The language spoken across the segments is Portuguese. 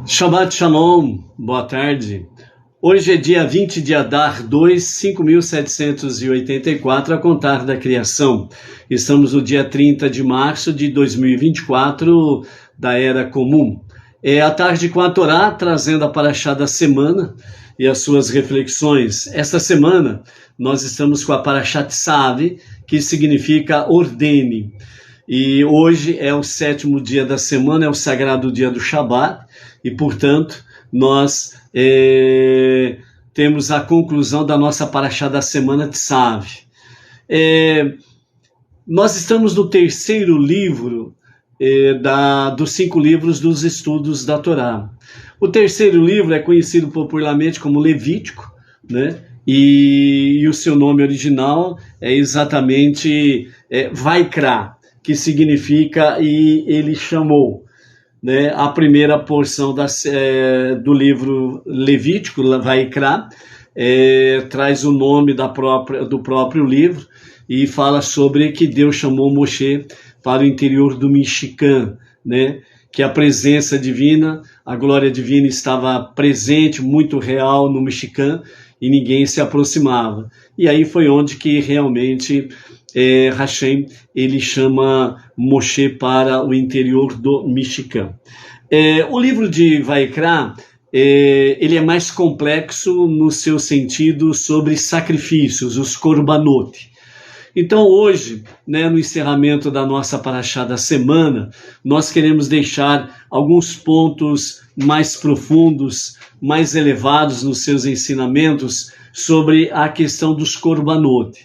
Shabbat Shalom, boa tarde. Hoje é dia 20 de Adar 2, 5.784, a contar da criação. Estamos no dia 30 de março de 2024, da Era Comum. É a tarde com a Torá, trazendo a Parashá da semana e as suas reflexões. Esta semana, nós estamos com a Parashá Tzav, que significa ordene. E hoje é o sétimo dia da semana, é o sagrado dia do Shabat, e, portanto, nós temos a conclusão da nossa Parashá da semana Tzav. Nós estamos no terceiro livro dos 5 livros dos estudos da Torá. O terceiro livro é conhecido popularmente como Levítico, né? E o seu nome original é exatamente Vaikra, que significa "e ele chamou", né? A primeira porção do livro Levítico, Vaikra, traz o nome do próprio livro e fala sobre que Deus chamou Moshe para o interior do Mishkan, né? Que a presença divina, a glória divina estava presente, muito real no Mishkan, e ninguém se aproximava. E aí foi onde que realmente Hashem, ele chama Moshe para o interior do Mishkan. O livro de Vaikra, ele é mais complexo no seu sentido sobre sacrifícios, os korbanot. Então hoje, né, no encerramento da nossa Parashá da semana, nós queremos deixar alguns pontos mais profundos, mais elevados nos seus ensinamentos sobre a questão dos korbanot.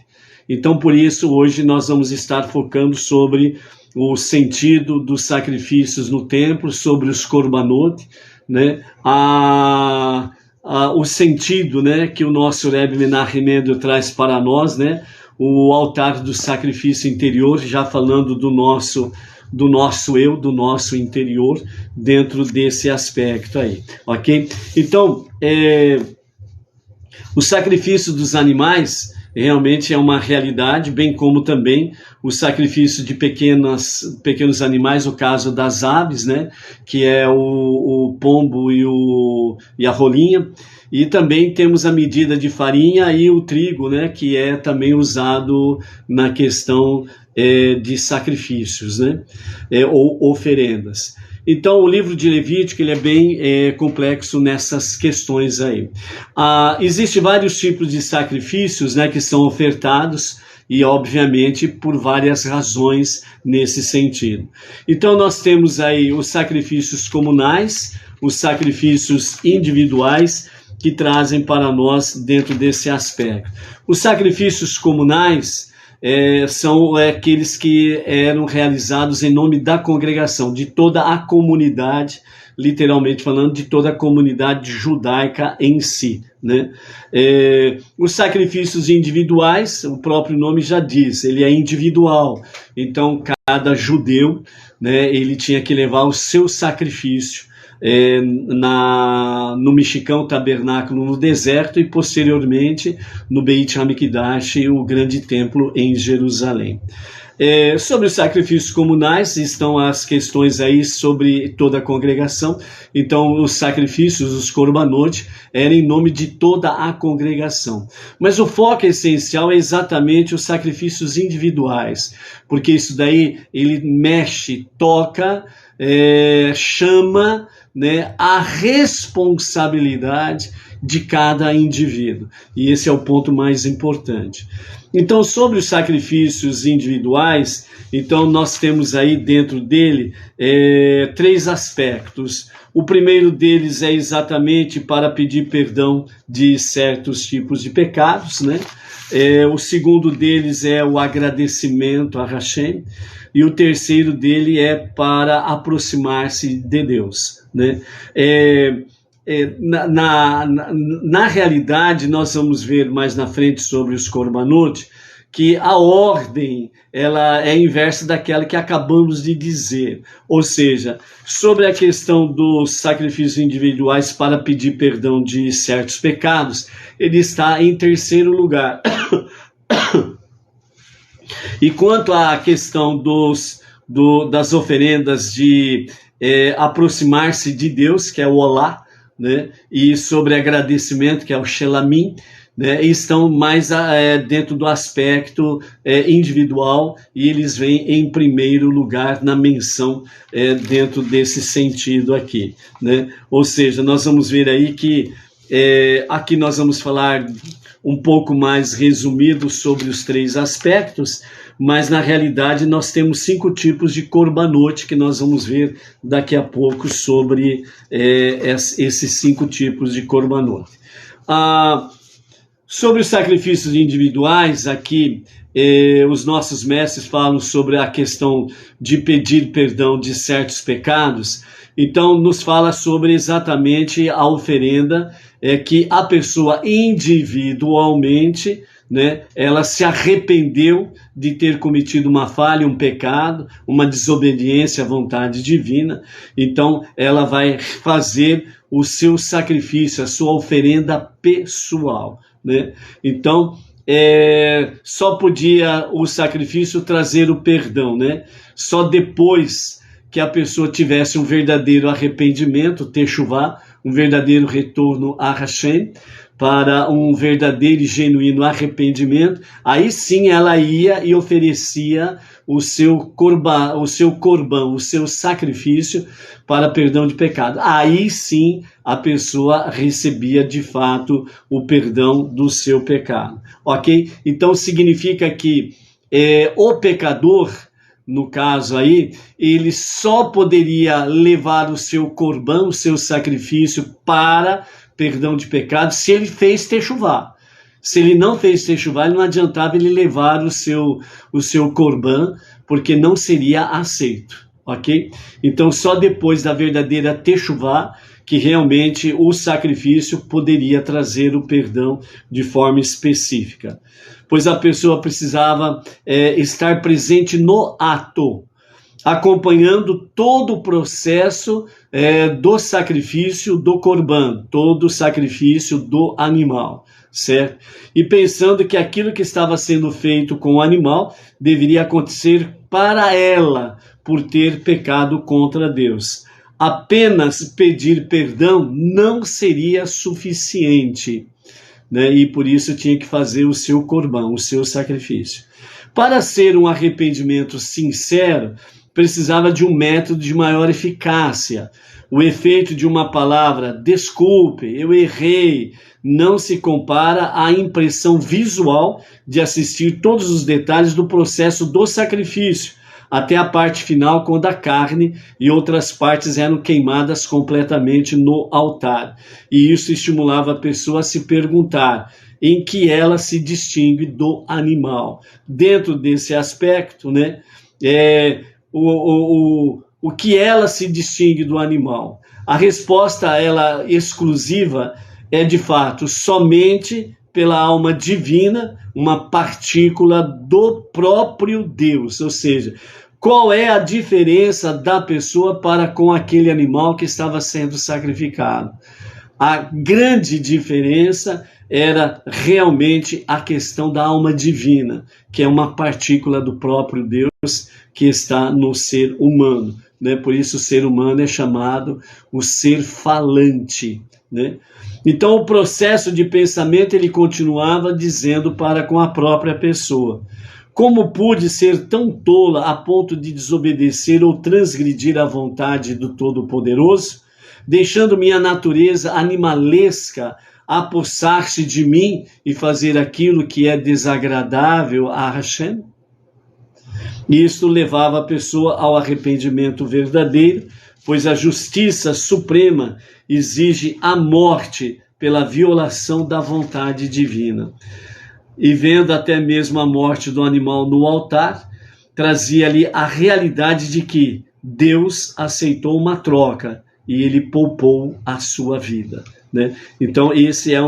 Então, por isso, hoje nós vamos estar focando sobre o sentido dos sacrifícios no templo, sobre os korbanot, né? O sentido, né, que o nosso Rebbe Menachem Mendel traz para nós, né? O altar do sacrifício interior, já falando do nosso eu, do nosso interior, dentro desse aspecto aí, ok? Então, o sacrifício dos animais realmente é uma realidade, bem como também o sacrifício de pequenos animais, o caso das aves, né, que é o pombo e a rolinha. E também temos a medida de farinha e o trigo, né, que é também usado na questão de sacrifícios, né, ou oferendas. Então, o livro de Levítico, ele é bem complexo nessas questões aí. Existem vários tipos de sacrifícios, né, que são ofertados, e obviamente por várias razões nesse sentido. Então, nós temos aí os sacrifícios comunais, os sacrifícios individuais, que trazem para nós dentro desse aspecto. Os sacrifícios comunais são aqueles que eram realizados em nome da congregação, de toda a comunidade, literalmente falando, de toda a comunidade judaica em si, né? Os sacrifícios individuais, o próprio nome já diz, ele é individual. Então, cada judeu, né, ele tinha que levar o seu sacrifício no Mishkan, tabernáculo no deserto, e posteriormente no Beit HaMikdash, o grande templo em Jerusalém. Sobre os sacrifícios comunais estão as questões aí sobre toda a congregação. Então, os sacrifícios, os korbanot, eram em nome de toda a congregação. Mas o foco essencial é exatamente os sacrifícios individuais, porque isso daí ele mexe, toca, chama, né, a responsabilidade de cada indivíduo. E esse é o ponto mais importante. Então, sobre os sacrifícios individuais, então nós temos aí dentro dele 3 aspectos. O primeiro deles é exatamente para pedir perdão de certos tipos de pecados, né? O segundo deles é o agradecimento a Hashem, e o terceiro dele é para aproximar-se de Deus, né? Na realidade, nós vamos ver mais na frente sobre os korbanot, que a ordem ela é inversa daquela que acabamos de dizer. Ou seja, sobre a questão dos sacrifícios individuais para pedir perdão de certos pecados, ele está em terceiro lugar. E quanto à questão das oferendas de aproximar-se de Deus, que é o olá, né? E sobre agradecimento, que é o shelamim, né? E estão mais dentro do aspecto individual, e eles vêm em primeiro lugar na menção dentro desse sentido aqui, né? Ou seja, nós vamos ver aí que aqui nós vamos falar um pouco mais resumido sobre os 3 aspectos, mas na realidade nós temos 5 tipos de korbanot que nós vamos ver daqui a pouco sobre esses 5 tipos de korbanot. Sobre os sacrifícios individuais, aqui os nossos mestres falam sobre a questão de pedir perdão de certos pecados. Então nos fala sobre exatamente a oferenda que a pessoa individualmente, né, ela se arrependeu de ter cometido uma falha, um pecado, uma desobediência à vontade divina. Então ela vai fazer o seu sacrifício, a sua oferenda pessoal, né? Então só podia o sacrifício trazer o perdão, né? Só depois que a pessoa tivesse um verdadeiro arrependimento, techuvá, um verdadeiro retorno a Hashem, para um verdadeiro e genuíno arrependimento, aí sim ela ia e oferecia o seu korban, o seu sacrifício para perdão de pecado. Aí sim a pessoa recebia de fato o perdão do seu pecado, ok? Então significa que o pecador, no caso aí, ele só poderia levar o seu korban, o seu sacrifício para perdão de pecado, se ele fez techuvá. Se ele não fez techuvá, não adiantava ele levar o seu korban, porque não seria aceito, ok? Então só depois da verdadeira techuvá que realmente o sacrifício poderia trazer o perdão de forma específica. Pois a pessoa precisava estar presente no ato, acompanhando todo o processo do sacrifício do korban, todo o sacrifício do animal, certo? E pensando que aquilo que estava sendo feito com o animal deveria acontecer para ela, por ter pecado contra Deus. Apenas pedir perdão não seria suficiente, né? E por isso tinha que fazer o seu korban, o seu sacrifício. Para ser um arrependimento sincero, precisava de um método de maior eficácia. O efeito de uma palavra, desculpe, eu errei, não se compara à impressão visual de assistir todos os detalhes do processo do sacrifício, até a parte final, quando a carne e outras partes eram queimadas completamente no altar. E isso estimulava a pessoa a se perguntar em que ela se distingue do animal. Dentro desse aspecto, né, o que ela se distingue do animal? A resposta a ela exclusiva é, de fato, somente pela alma divina, uma partícula do próprio Deus. Ou seja, qual é a diferença da pessoa para com aquele animal que estava sendo sacrificado? A grande diferença era realmente a questão da alma divina, que é uma partícula do próprio Deus que está no ser humano, né? Por isso o ser humano é chamado o ser falante, né? Então o processo de pensamento ele continuava dizendo para com a própria pessoa: como pude ser tão tola a ponto de desobedecer ou transgredir a vontade do Todo-Poderoso, deixando minha natureza animalesca apossar-se de mim e fazer aquilo que é desagradável a Hashem? Isto levava a pessoa ao arrependimento verdadeiro, pois a justiça suprema exige a morte pela violação da vontade divina. E vendo até mesmo a morte do animal no altar, trazia ali a realidade de que Deus aceitou uma troca e ele poupou a sua vida, né? Então esse é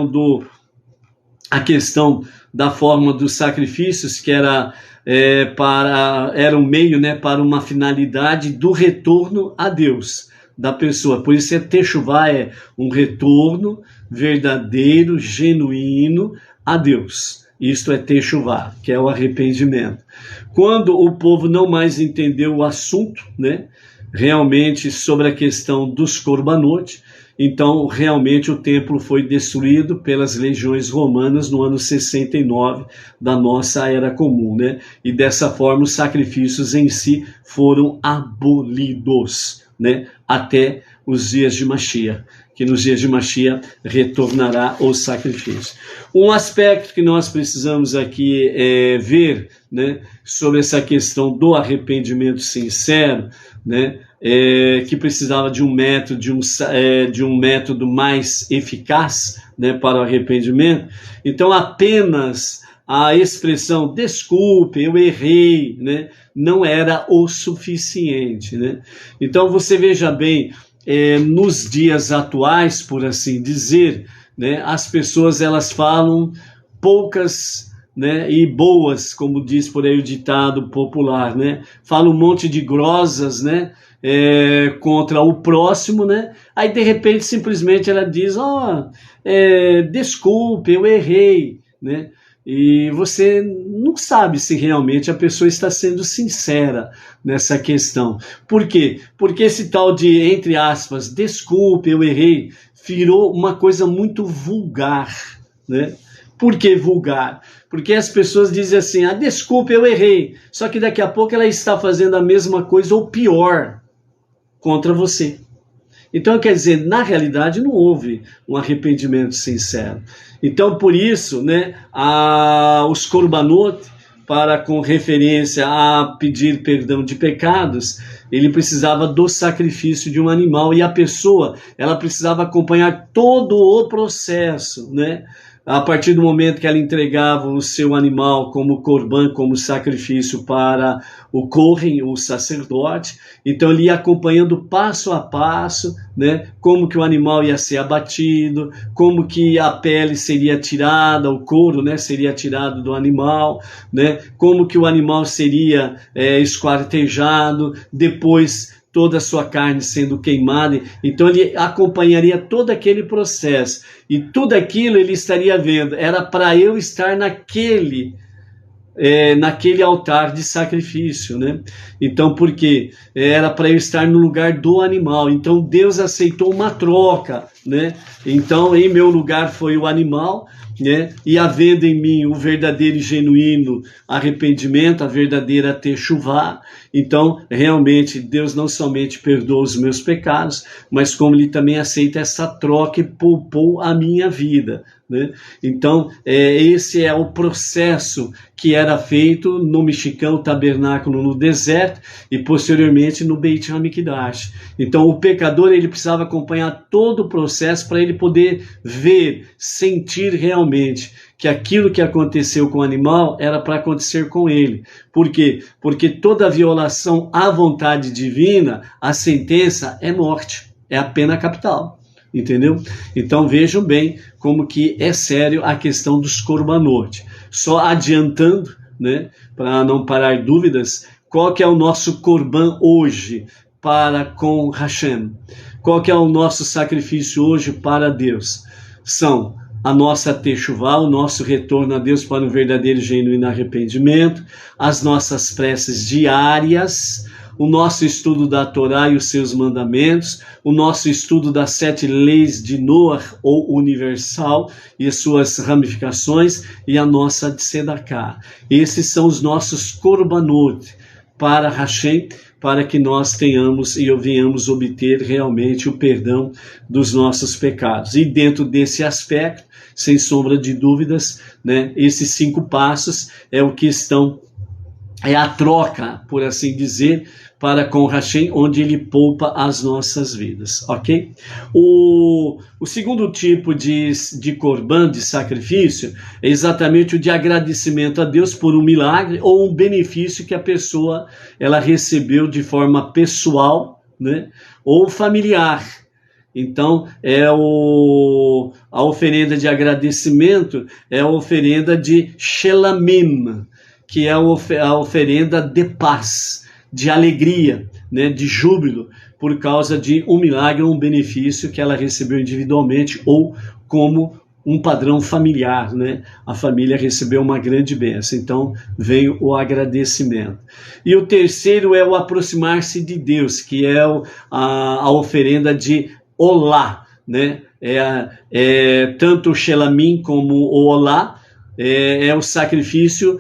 a questão da forma dos sacrifícios, que era um meio, né, para uma finalidade do retorno a Deus da pessoa. Por isso techuvá é um retorno verdadeiro, genuíno a Deus. Isto é techuvá, que é o arrependimento. Quando o povo não mais entendeu o assunto, né, realmente sobre a questão dos Korbanot. Então, realmente, o templo foi destruído pelas legiões romanas no ano 69 da nossa Era Comum, né? E dessa forma, os sacrifícios em si foram abolidos, né? Até os dias de Mashiach, que nos dias de Mashiach retornará os sacrifícios. Um aspecto que nós precisamos aqui ver, né, sobre essa questão do arrependimento sincero, né, que precisava de um método, de um método mais eficaz, né, para o arrependimento. Então, apenas a expressão desculpe, eu errei, né, não era o suficiente, né? Então, você veja bem, nos dias atuais, por assim dizer, né, as pessoas elas falam poucas, né, e boas, como diz por aí o ditado popular, né? Falam um monte de grosas, né, contra o próximo, né? Aí de repente simplesmente ela diz, desculpe, eu errei, né? E você não sabe se realmente a pessoa está sendo sincera nessa questão. Por quê? Porque esse tal de, entre aspas, desculpe, eu errei, virou uma coisa muito vulgar, né? Por que vulgar? Porque as pessoas dizem assim, desculpe, eu errei. Só que daqui a pouco ela está fazendo a mesma coisa ou pior contra você. Então, quer dizer, na realidade não houve um arrependimento sincero. Então, por isso, né, os Korbanot, com referência a pedir perdão de pecados, ele precisava do sacrifício de um animal e a pessoa, ela precisava acompanhar todo o processo, né? A partir do momento que ela entregava o seu animal como corban, como sacrifício para o Kohen, o sacerdote, então ele ia acompanhando passo a passo, né, como que o animal ia ser abatido, como que a pele seria tirada, o couro, né, seria tirado do animal, né, como que o animal seria esquartejado, depois toda a sua carne sendo queimada. Então ele acompanharia todo aquele processo e tudo aquilo ele estaria vendo, era para eu estar naquele altar de sacrifício, né? Então, porque era para eu estar no lugar do animal. Então, Deus aceitou uma troca, né? Então, em meu lugar foi o animal, né? E havendo em mim o verdadeiro e genuíno arrependimento, a verdadeira techuvá. Então, realmente, Deus não somente perdoa os meus pecados, mas como Ele também aceita essa troca e poupou a minha vida, né? Então, esse é o processo que era feito no mexicano tabernáculo no deserto e posteriormente no Beit HaMikdash. Então, o pecador ele precisava acompanhar todo o processo para ele poder ver, sentir realmente que aquilo que aconteceu com o animal era para acontecer com ele. Por quê? Porque toda violação à vontade divina, a sentença é morte, é a pena capital. Entendeu? Então vejam bem como que é sério a questão dos Korbanot. Só adiantando, né, para não parar dúvidas, qual que é o nosso Korban hoje para com Hashem? Qual que é o nosso sacrifício hoje para Deus? São a nossa techuvá, o nosso retorno a Deus para um verdadeiro e genuíno arrependimento, as nossas preces diárias, o nosso estudo da Torá e os seus mandamentos, o nosso estudo das 7 leis de Noah, ou universal, e suas ramificações, e a nossa tzedakah. Esses são os nossos korbanot para Hashem, para que nós tenhamos e venhamos obter realmente o perdão dos nossos pecados. E dentro desse aspecto, sem sombra de dúvidas, né, esses 5 passos é o que estão, é a troca, por assim dizer, para com Hashem, onde ele poupa as nossas vidas, ok? O segundo tipo de korban, de sacrifício, é exatamente o de agradecimento a Deus por um milagre ou um benefício que a pessoa ela recebeu de forma pessoal, né, ou familiar. Então, a oferenda de agradecimento é a oferenda de Shelamim, que é a oferenda de paz, de alegria, né, de júbilo, por causa de um milagre ou um benefício que ela recebeu individualmente ou como um padrão familiar, né? A família recebeu uma grande bênção, então vem o agradecimento. E o terceiro é o aproximar-se de Deus, que é a oferenda de olá, né? Tanto o Shelamim como o olá, é o sacrifício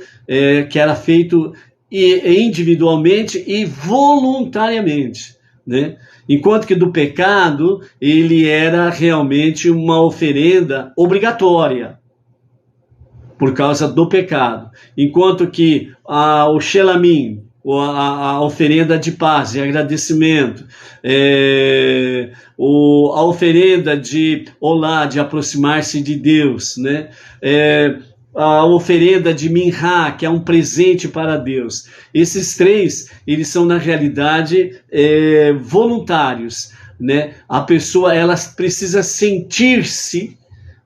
que era feito individualmente e voluntariamente, né? Enquanto que do pecado, ele era realmente uma oferenda obrigatória, por causa do pecado. Enquanto que o Shelamim, a oferenda de paz e agradecimento, a oferenda de olá, de aproximar-se de Deus, né? A oferenda de Minhá, que é um presente para Deus. Esses três, eles são na realidade voluntários, né? A pessoa, ela precisa sentir-se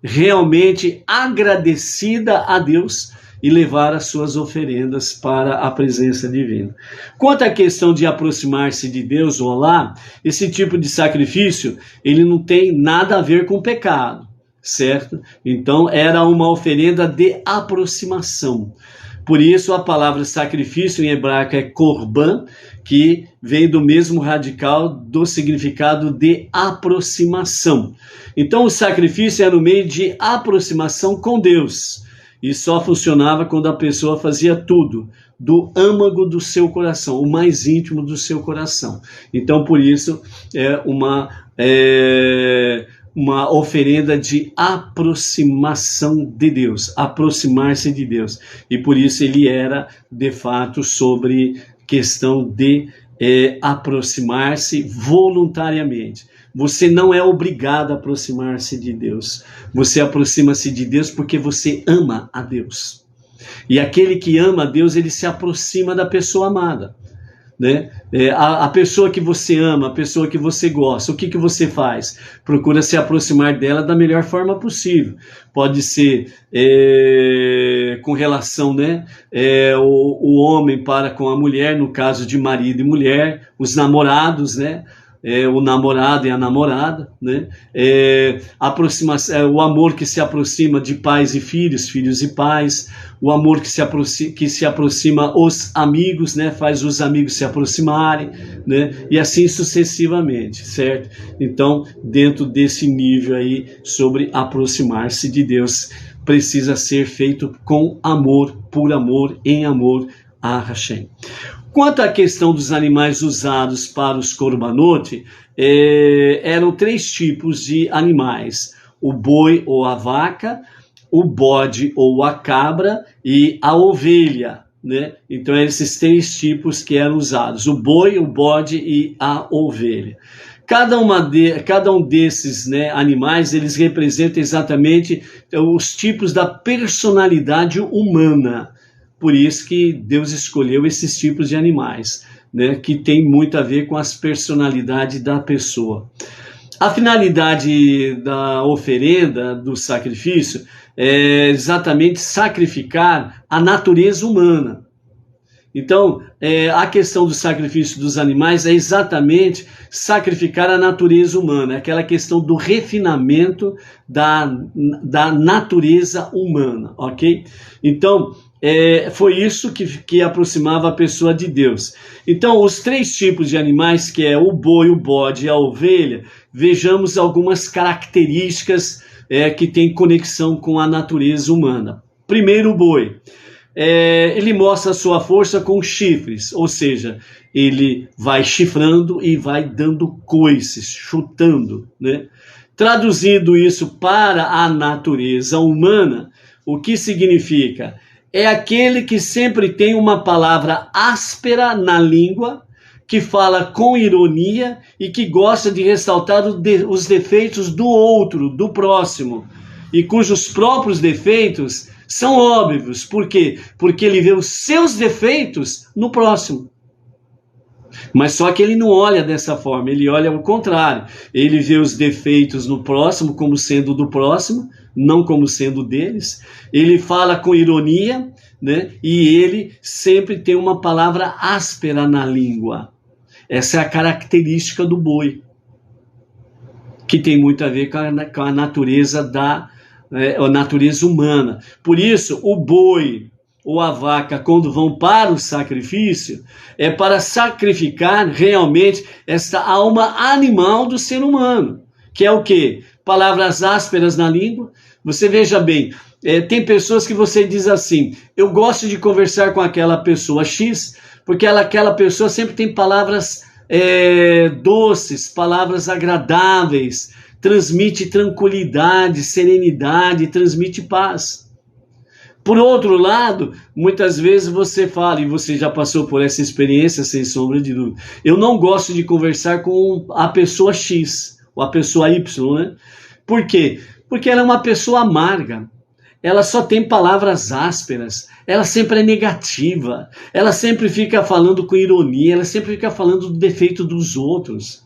realmente agradecida a Deus e levar as suas oferendas para a presença divina. Quanto à questão de aproximar-se de Deus, ou lá, esse tipo de sacrifício, ele não tem nada a ver com pecado, certo? Então, era uma oferenda de aproximação. Por isso, a palavra sacrifício em hebraico é korban, que vem do mesmo radical do significado de aproximação. Então, o sacrifício era no meio de aproximação com Deus. E só funcionava quando a pessoa fazia tudo do âmago do seu coração, o mais íntimo do seu coração. Então, por isso, é uma oferenda de aproximação de Deus, aproximar-se de Deus. E por isso ele era, de fato, sobre questão de aproximar-se voluntariamente. Você não é obrigado a aproximar-se de Deus. Você aproxima-se de Deus porque você ama a Deus. E aquele que ama a Deus, ele se aproxima da pessoa amada, né? A pessoa que você ama, a pessoa que você gosta, o que você faz? Procura se aproximar dela da melhor forma possível. Pode ser com relação, né? O homem para com a mulher, no caso de marido e mulher, os namorados, né? O namorado e a namorada, né? O amor que se aproxima de pais e filhos, filhos e pais, o amor que se aproxima os amigos, né? Faz os amigos se aproximarem, né? E assim sucessivamente, certo? Então, dentro desse nível aí, sobre aproximar-se de Deus, precisa ser feito com amor, por amor, em amor a Hashem. Quanto à questão dos animais usados para os korbanot, eram 3 tipos de animais: o boi ou a vaca, o bode ou a cabra e a ovelha, né? Então eram esses 3 tipos que eram usados: o boi, o bode e a ovelha. Cada um desses, né, animais, eles representam exatamente os tipos da personalidade humana. Por isso que Deus escolheu esses tipos de animais, né, que tem muito a ver com as personalidades da pessoa. A finalidade da oferenda, do sacrifício, é exatamente sacrificar a natureza humana. Então, a questão do sacrifício dos animais é exatamente sacrificar a natureza humana, aquela questão do refinamento da natureza humana, ok? Então, foi isso que aproximava a pessoa de Deus. Então, os 3 tipos de animais, que é o boi, o bode e a ovelha, vejamos algumas características que têm conexão com a natureza humana. Primeiro, o boi. Ele mostra a sua força com chifres, ou seja, ele vai chifrando e vai dando coices, chutando, né? Traduzindo isso para a natureza humana, o que significa? É aquele que sempre tem uma palavra áspera na língua, que fala com ironia e que gosta de ressaltar os defeitos do outro, do próximo, e cujos próprios defeitos são óbvios. Por quê? Porque ele vê os seus defeitos no próximo. Mas só que ele não olha dessa forma, ele olha ao contrário. Ele vê os defeitos no próximo como sendo do próximo, não como sendo deles. Ele fala com ironia, né? E ele sempre tem uma palavra áspera na língua. Essa é a característica do boi, que tem muito a ver com a natureza a natureza humana. Por isso, o boi ou a vaca, quando vão para o sacrifício, é para sacrificar realmente esta alma animal do ser humano, que é o quê? Palavras ásperas na língua. Você veja bem, tem pessoas que você diz assim, eu gosto de conversar com aquela pessoa X, porque aquela pessoa sempre tem palavras doces, palavras agradáveis, transmite tranquilidade, serenidade, transmite paz. Por outro lado, muitas vezes você fala, e você já passou por essa experiência sem sombra de dúvida, eu não gosto de conversar com a pessoa X, ou a pessoa Y, né? Por quê? Porque ela é uma pessoa amarga, ela só tem palavras ásperas, ela sempre é negativa, ela sempre fica falando com ironia, ela sempre fica falando do defeito dos outros.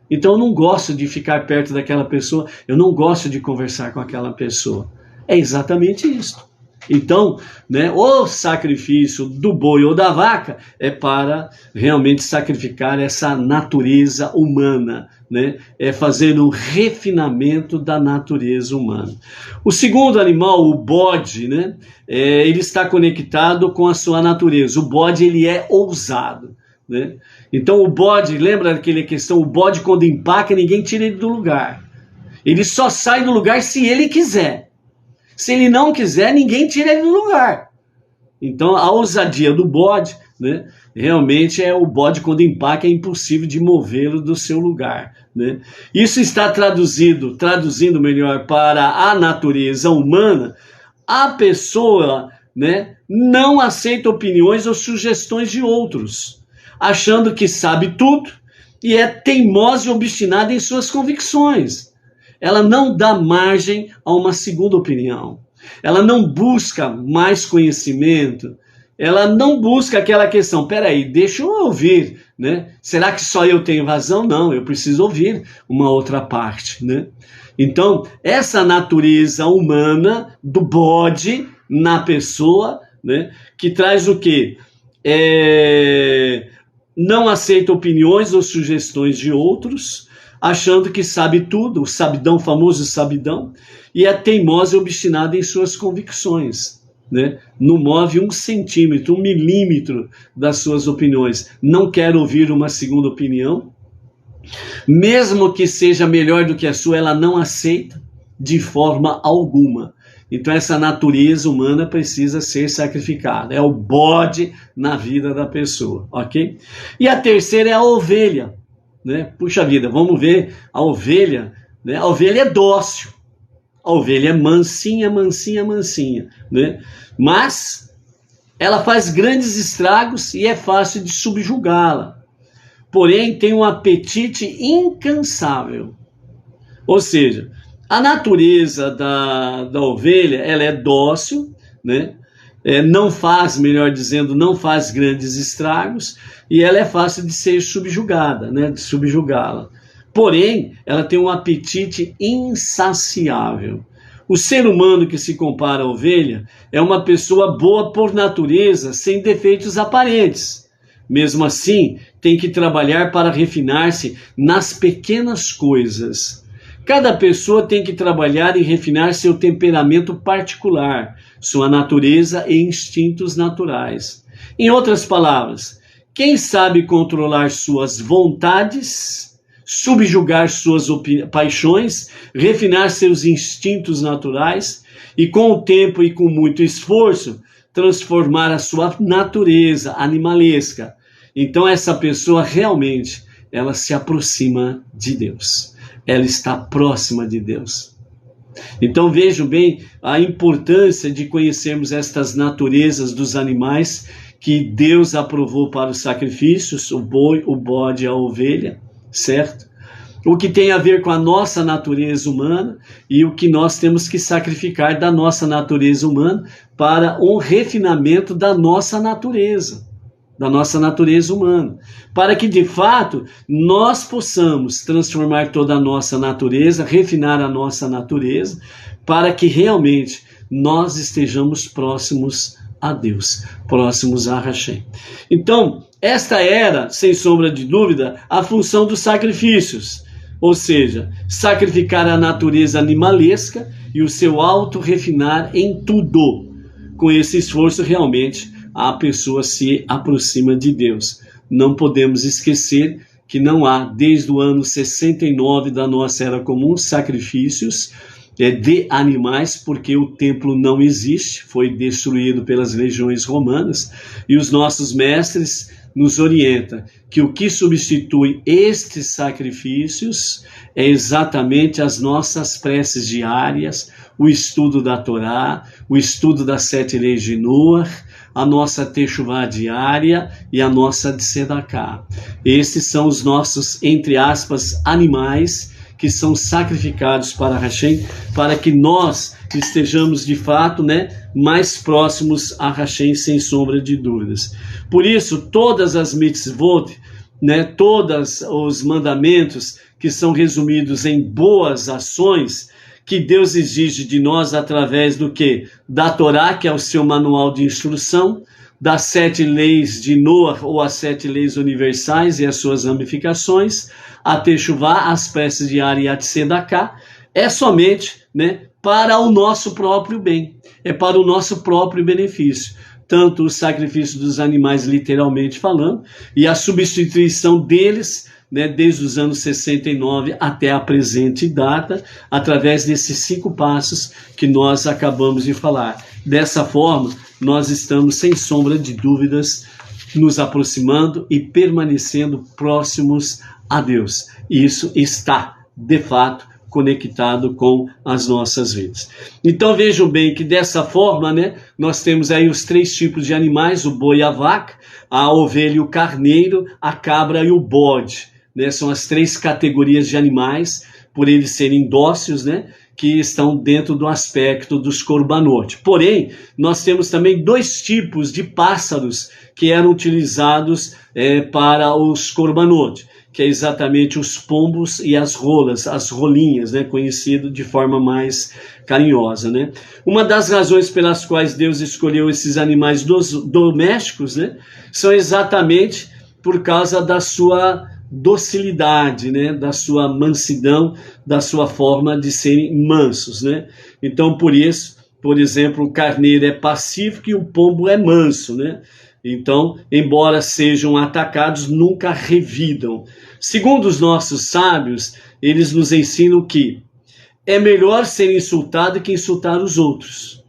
Então eu não gosto de ficar perto daquela pessoa, eu não gosto de conversar com aquela pessoa. É exatamente isso. Então, né, o sacrifício do boi ou da vaca é para realmente sacrificar essa natureza humana, né? É fazer um refinamento da natureza humana. O segundo animal, o bode, né, ele está conectado com a sua natureza. O bode, ele é ousado, né? Então o bode, lembra daquela questão, o bode quando empaca, ninguém tira ele do lugar. Ele só sai do lugar se ele quiser. Se ele não quiser, ninguém tira ele do lugar. Então a ousadia do bode, né, realmente o bode quando empaca é impossível de movê-lo do seu lugar, né? Isso está traduzindo melhor para a natureza humana, a pessoa, né, não aceita opiniões ou sugestões de outros, achando que sabe tudo e é teimosa e obstinada em suas convicções. Ela não dá margem a uma segunda opinião. Ela não busca mais conhecimento. Ela não busca aquela questão, peraí, deixa eu ouvir, né? Será que só eu tenho razão? Não, eu preciso ouvir uma outra parte, né? Então, essa natureza humana do bode na pessoa, né, que traz o quê? Não aceita opiniões ou sugestões de outros, achando que sabe tudo, o sabidão, famoso sabidão, e é teimosa e obstinada em suas convicções, né? Não move 1 centímetro, 1 milímetro das suas opiniões. Não quer ouvir uma segunda opinião. Mesmo que seja melhor do que a sua, ela não aceita de forma alguma. Então essa natureza humana precisa ser sacrificada. É o bode na vida da pessoa, ok? E a terceira é a ovelha, né? Puxa vida, vamos ver a ovelha, né? A ovelha é dócil, a ovelha é mansinha, mansinha, mansinha, né? Mas ela faz grandes estragos e é fácil de subjugá-la. Porém, tem um apetite incansável. Ou seja, a natureza da ovelha, ela é dócil, né? Não faz, melhor dizendo, não faz grandes estragos, e ela é fácil de ser subjugada, né? De subjugá-la. Porém, ela tem um apetite insaciável. O ser humano que se compara à ovelha é uma pessoa boa por natureza, sem defeitos aparentes. Mesmo assim, tem que trabalhar para refinar-se nas pequenas coisas. Cada pessoa tem que trabalhar e refinar seu temperamento particular, sua natureza e instintos naturais. Em outras palavras, quem sabe controlar suas vontades, subjugar suas paixões, refinar seus instintos naturais e, com o tempo e com muito esforço, transformar a sua natureza animalesca. Então essa pessoa realmente, ela se aproxima de Deus. Ela está próxima de Deus. Então vejam bem a importância de conhecermos estas naturezas dos animais que Deus aprovou para os sacrifícios, o boi, o bode, a ovelha, certo? O que tem a ver com a nossa natureza humana e o que nós temos que sacrificar da nossa natureza humana para um refinamento da nossa natureza humana, para que de fato nós possamos transformar toda a nossa natureza, refinar a nossa natureza, para que realmente nós estejamos próximos a Deus, próximos a Hashem. Então, esta era, sem sombra de dúvida, a função dos sacrifícios. Ou seja, sacrificar a natureza animalesca e o seu auto-refinar em tudo. Com esse esforço, realmente, a pessoa se aproxima de Deus. Não podemos esquecer que não há, desde o ano 69 da nossa era comum, sacrifícios de animais, porque o templo não existe, foi destruído pelas legiões romanas, e os nossos mestres nos orientam que o que substitui estes sacrifícios é exatamente as nossas preces diárias, o estudo da Torá, o estudo das 7 leis de Noah, a nossa techuvá diária e a nossa tzedakah. Esses são os nossos, entre aspas, animais que são sacrificados para Hashem, para que nós estejamos de fato, mais próximos a Hashem, sem sombra de dúvidas. Por isso, todas as mitzvot, todos os mandamentos que são resumidos em boas ações, que Deus exige de nós através do quê? Da Torá, que é o seu manual de instrução, das 7 leis de Noah, ou as 7 leis universais e as suas ramificações, a techuvá, as preces diárias e a tzedakah, é somente para o nosso próprio bem, é para o nosso próprio benefício. Tanto o sacrifício dos animais, literalmente falando, e a substituição deles, desde os anos 69 até a presente data, através desses 5 passos que nós acabamos de falar. Dessa forma, nós estamos, sem sombra de dúvidas, nos aproximando e permanecendo próximos a Deus. Isso está, de fato, conectado com as nossas vidas. Então vejam bem que dessa forma, nós temos aí os 3 tipos de animais, o boi e a vaca, a ovelha e o carneiro, a cabra e o bode. São as 3 categorias de animais, por eles serem dóceis, que estão dentro do aspecto dos korbanot. Porém, nós temos também 2 tipos de pássaros que eram utilizados para os korbanot, que é exatamente os pombos e as rolas, as rolinhas, conhecido de forma mais carinhosa. Uma das razões pelas quais Deus escolheu esses animais domésticos, são exatamente por causa da sua docilidade, da sua mansidão, da sua forma de serem mansos. Então, por isso, por exemplo, o carneiro é pacífico e o pombo é manso. Então, embora sejam atacados, nunca revidam. Segundo os nossos sábios, eles nos ensinam que é melhor ser insultado que insultar os outros.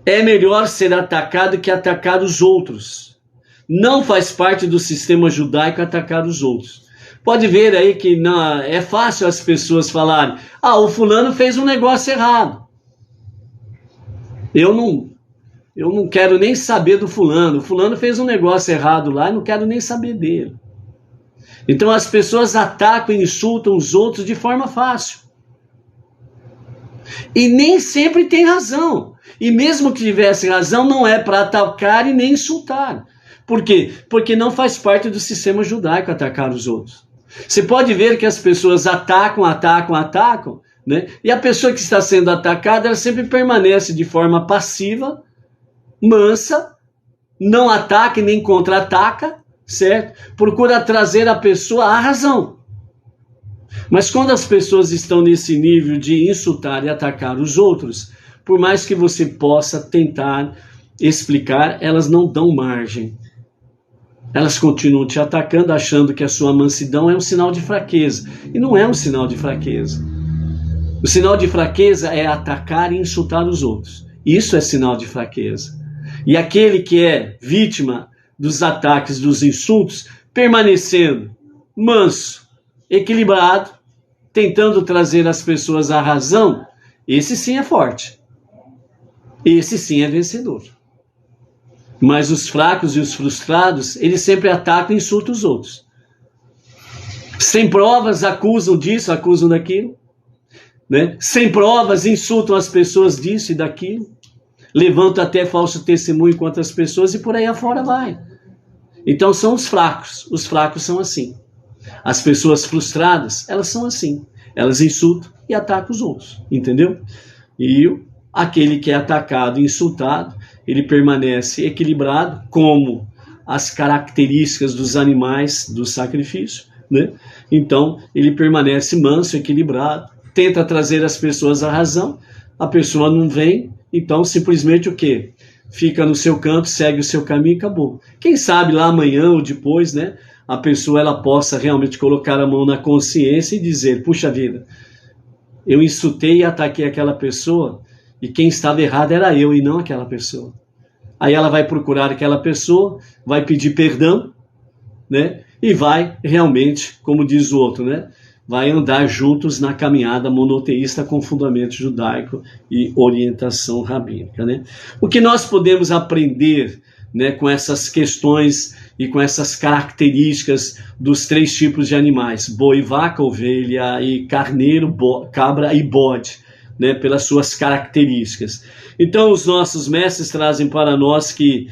É melhor ser atacado que atacar os outros. Não faz parte do sistema judaico atacar os outros. Pode ver aí que é fácil as pessoas falarem: o fulano fez um negócio errado. Eu não quero nem saber do fulano. O fulano fez um negócio errado lá e não quero nem saber dele. Então as pessoas atacam e insultam os outros de forma fácil. E nem sempre tem razão. E mesmo que tivesse razão, não é para atacar e nem insultar. Por quê? Porque não faz parte do sistema judaico atacar os outros. Você pode ver que as pessoas atacam, e a pessoa que está sendo atacada, ela sempre permanece de forma passiva, mansa, não ataca e nem contra-ataca, certo? Procura trazer a pessoa à razão. Mas quando as pessoas estão nesse nível de insultar e atacar os outros, por mais que você possa tentar explicar, elas não dão margem. Elas continuam te atacando, achando que a sua mansidão é um sinal de fraqueza. E não é um sinal de fraqueza. O sinal de fraqueza é atacar e insultar os outros. Isso é sinal de fraqueza. E aquele que é vítima dos ataques, dos insultos, permanecendo manso, equilibrado, tentando trazer as pessoas à razão, esse sim é forte. Esse sim é vencedor. Mas os fracos e os frustrados, eles sempre atacam e insultam os outros. Sem provas, acusam disso, acusam daquilo. Sem provas, insultam as pessoas disso e daquilo. Levantam até falso testemunho contra as pessoas e por aí afora vai. Então são os fracos são assim. As pessoas frustradas, elas são assim. Elas insultam e atacam os outros, entendeu? E aquele que é atacado e insultado, ele permanece equilibrado, como as características dos animais do sacrifício, né? Então, ele permanece manso, equilibrado, tenta trazer as pessoas à razão, a pessoa não vem, então simplesmente o quê? Fica no seu canto, segue o seu caminho e acabou. Quem sabe lá amanhã ou depois, né, a pessoa ela possa realmente colocar a mão na consciência e dizer, puxa vida, eu insultei e ataquei aquela pessoa e quem estava errado era eu e não aquela pessoa. Aí ela vai procurar aquela pessoa, vai pedir perdão, né, e vai realmente, como diz o outro, né, vai andar juntos na caminhada monoteísta com fundamento judaico e orientação rabínica, né? O que nós podemos aprender, né, com essas questões e com essas características dos três tipos de animais, boi, vaca, ovelha e carneiro, cabra e bode, né, pelas suas características. Então os nossos mestres trazem para nós que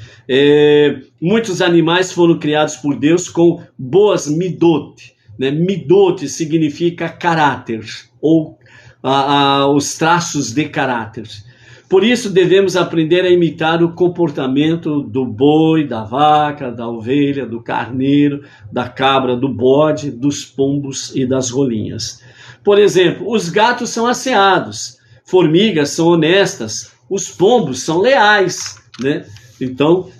muitos animais foram criados por Deus com boas midot, né? Midot significa caráter, ou os traços de caráter. Por isso devemos aprender a imitar o comportamento do boi, da vaca, da ovelha, do carneiro, da cabra, do bode, dos pombos e das rolinhas. Por exemplo, os gatos são asseados, formigas são honestas, os pombos são leais, né? Então,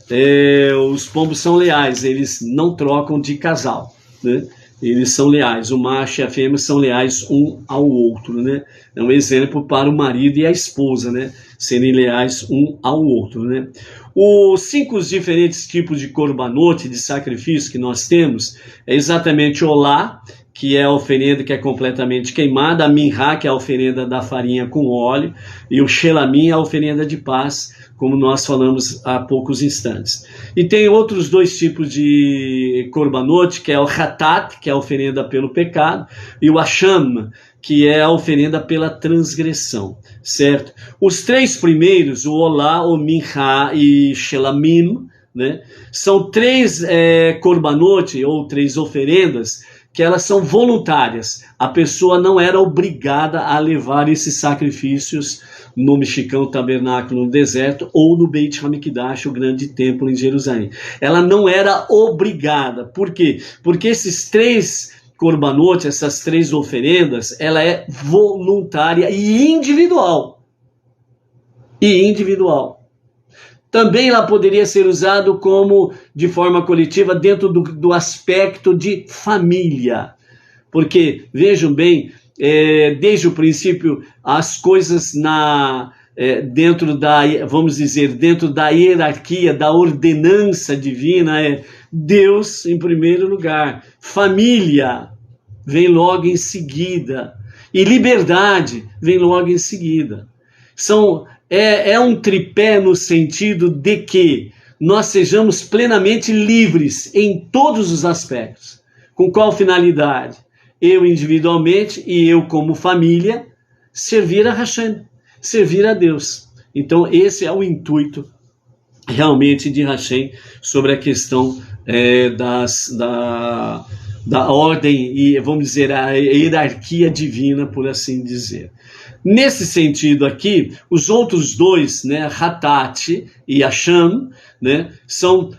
os pombos são leais, eles não trocam de casal, né? Eles são leais, o macho e a fêmea são leais um ao outro, né? É um exemplo para o marido e a esposa, né? Serem leais um ao outro, né? Os 5 diferentes tipos de corbanote, de sacrifício que nós temos, é exatamente o olá, que é a oferenda que é completamente queimada, a minhá, que é a oferenda da farinha com óleo, e o shelamim, a oferenda de paz, como nós falamos há poucos instantes. E tem outros 2 tipos de corbanote, que é o hatat, que é a oferenda pelo pecado, e o asham, que é a oferenda pela transgressão, certo? Os 3 primeiros, o olá, o minhá e shelamim, né, são 3 corbanote, ou 3 oferendas, que elas são voluntárias. A pessoa não era obrigada a levar esses sacrifícios no mexicano tabernáculo no deserto ou no Beit HaMikdash, o grande templo em Jerusalém. Ela não era obrigada. Por quê? Porque esses 3 corbanotes, essas 3 oferendas, ela é voluntária e individual. Também ela poderia ser usado como de forma coletiva dentro do aspecto de família. Porque, vejam bem, desde o princípio, as coisas dentro da, vamos dizer, dentro da hierarquia, da ordenança divina, é Deus em primeiro lugar, família vem logo em seguida, e liberdade vem logo em seguida. É um tripé no sentido de que nós sejamos plenamente livres em todos os aspectos. Com qual finalidade? Eu individualmente e eu como família, servir a Hashem, servir a Deus. Então esse é o intuito realmente de Hashem sobre a questão da ordem e, vamos dizer, a hierarquia divina, por assim dizer. Nesse sentido aqui, os outros 2, né, Hatat e Asham, né, são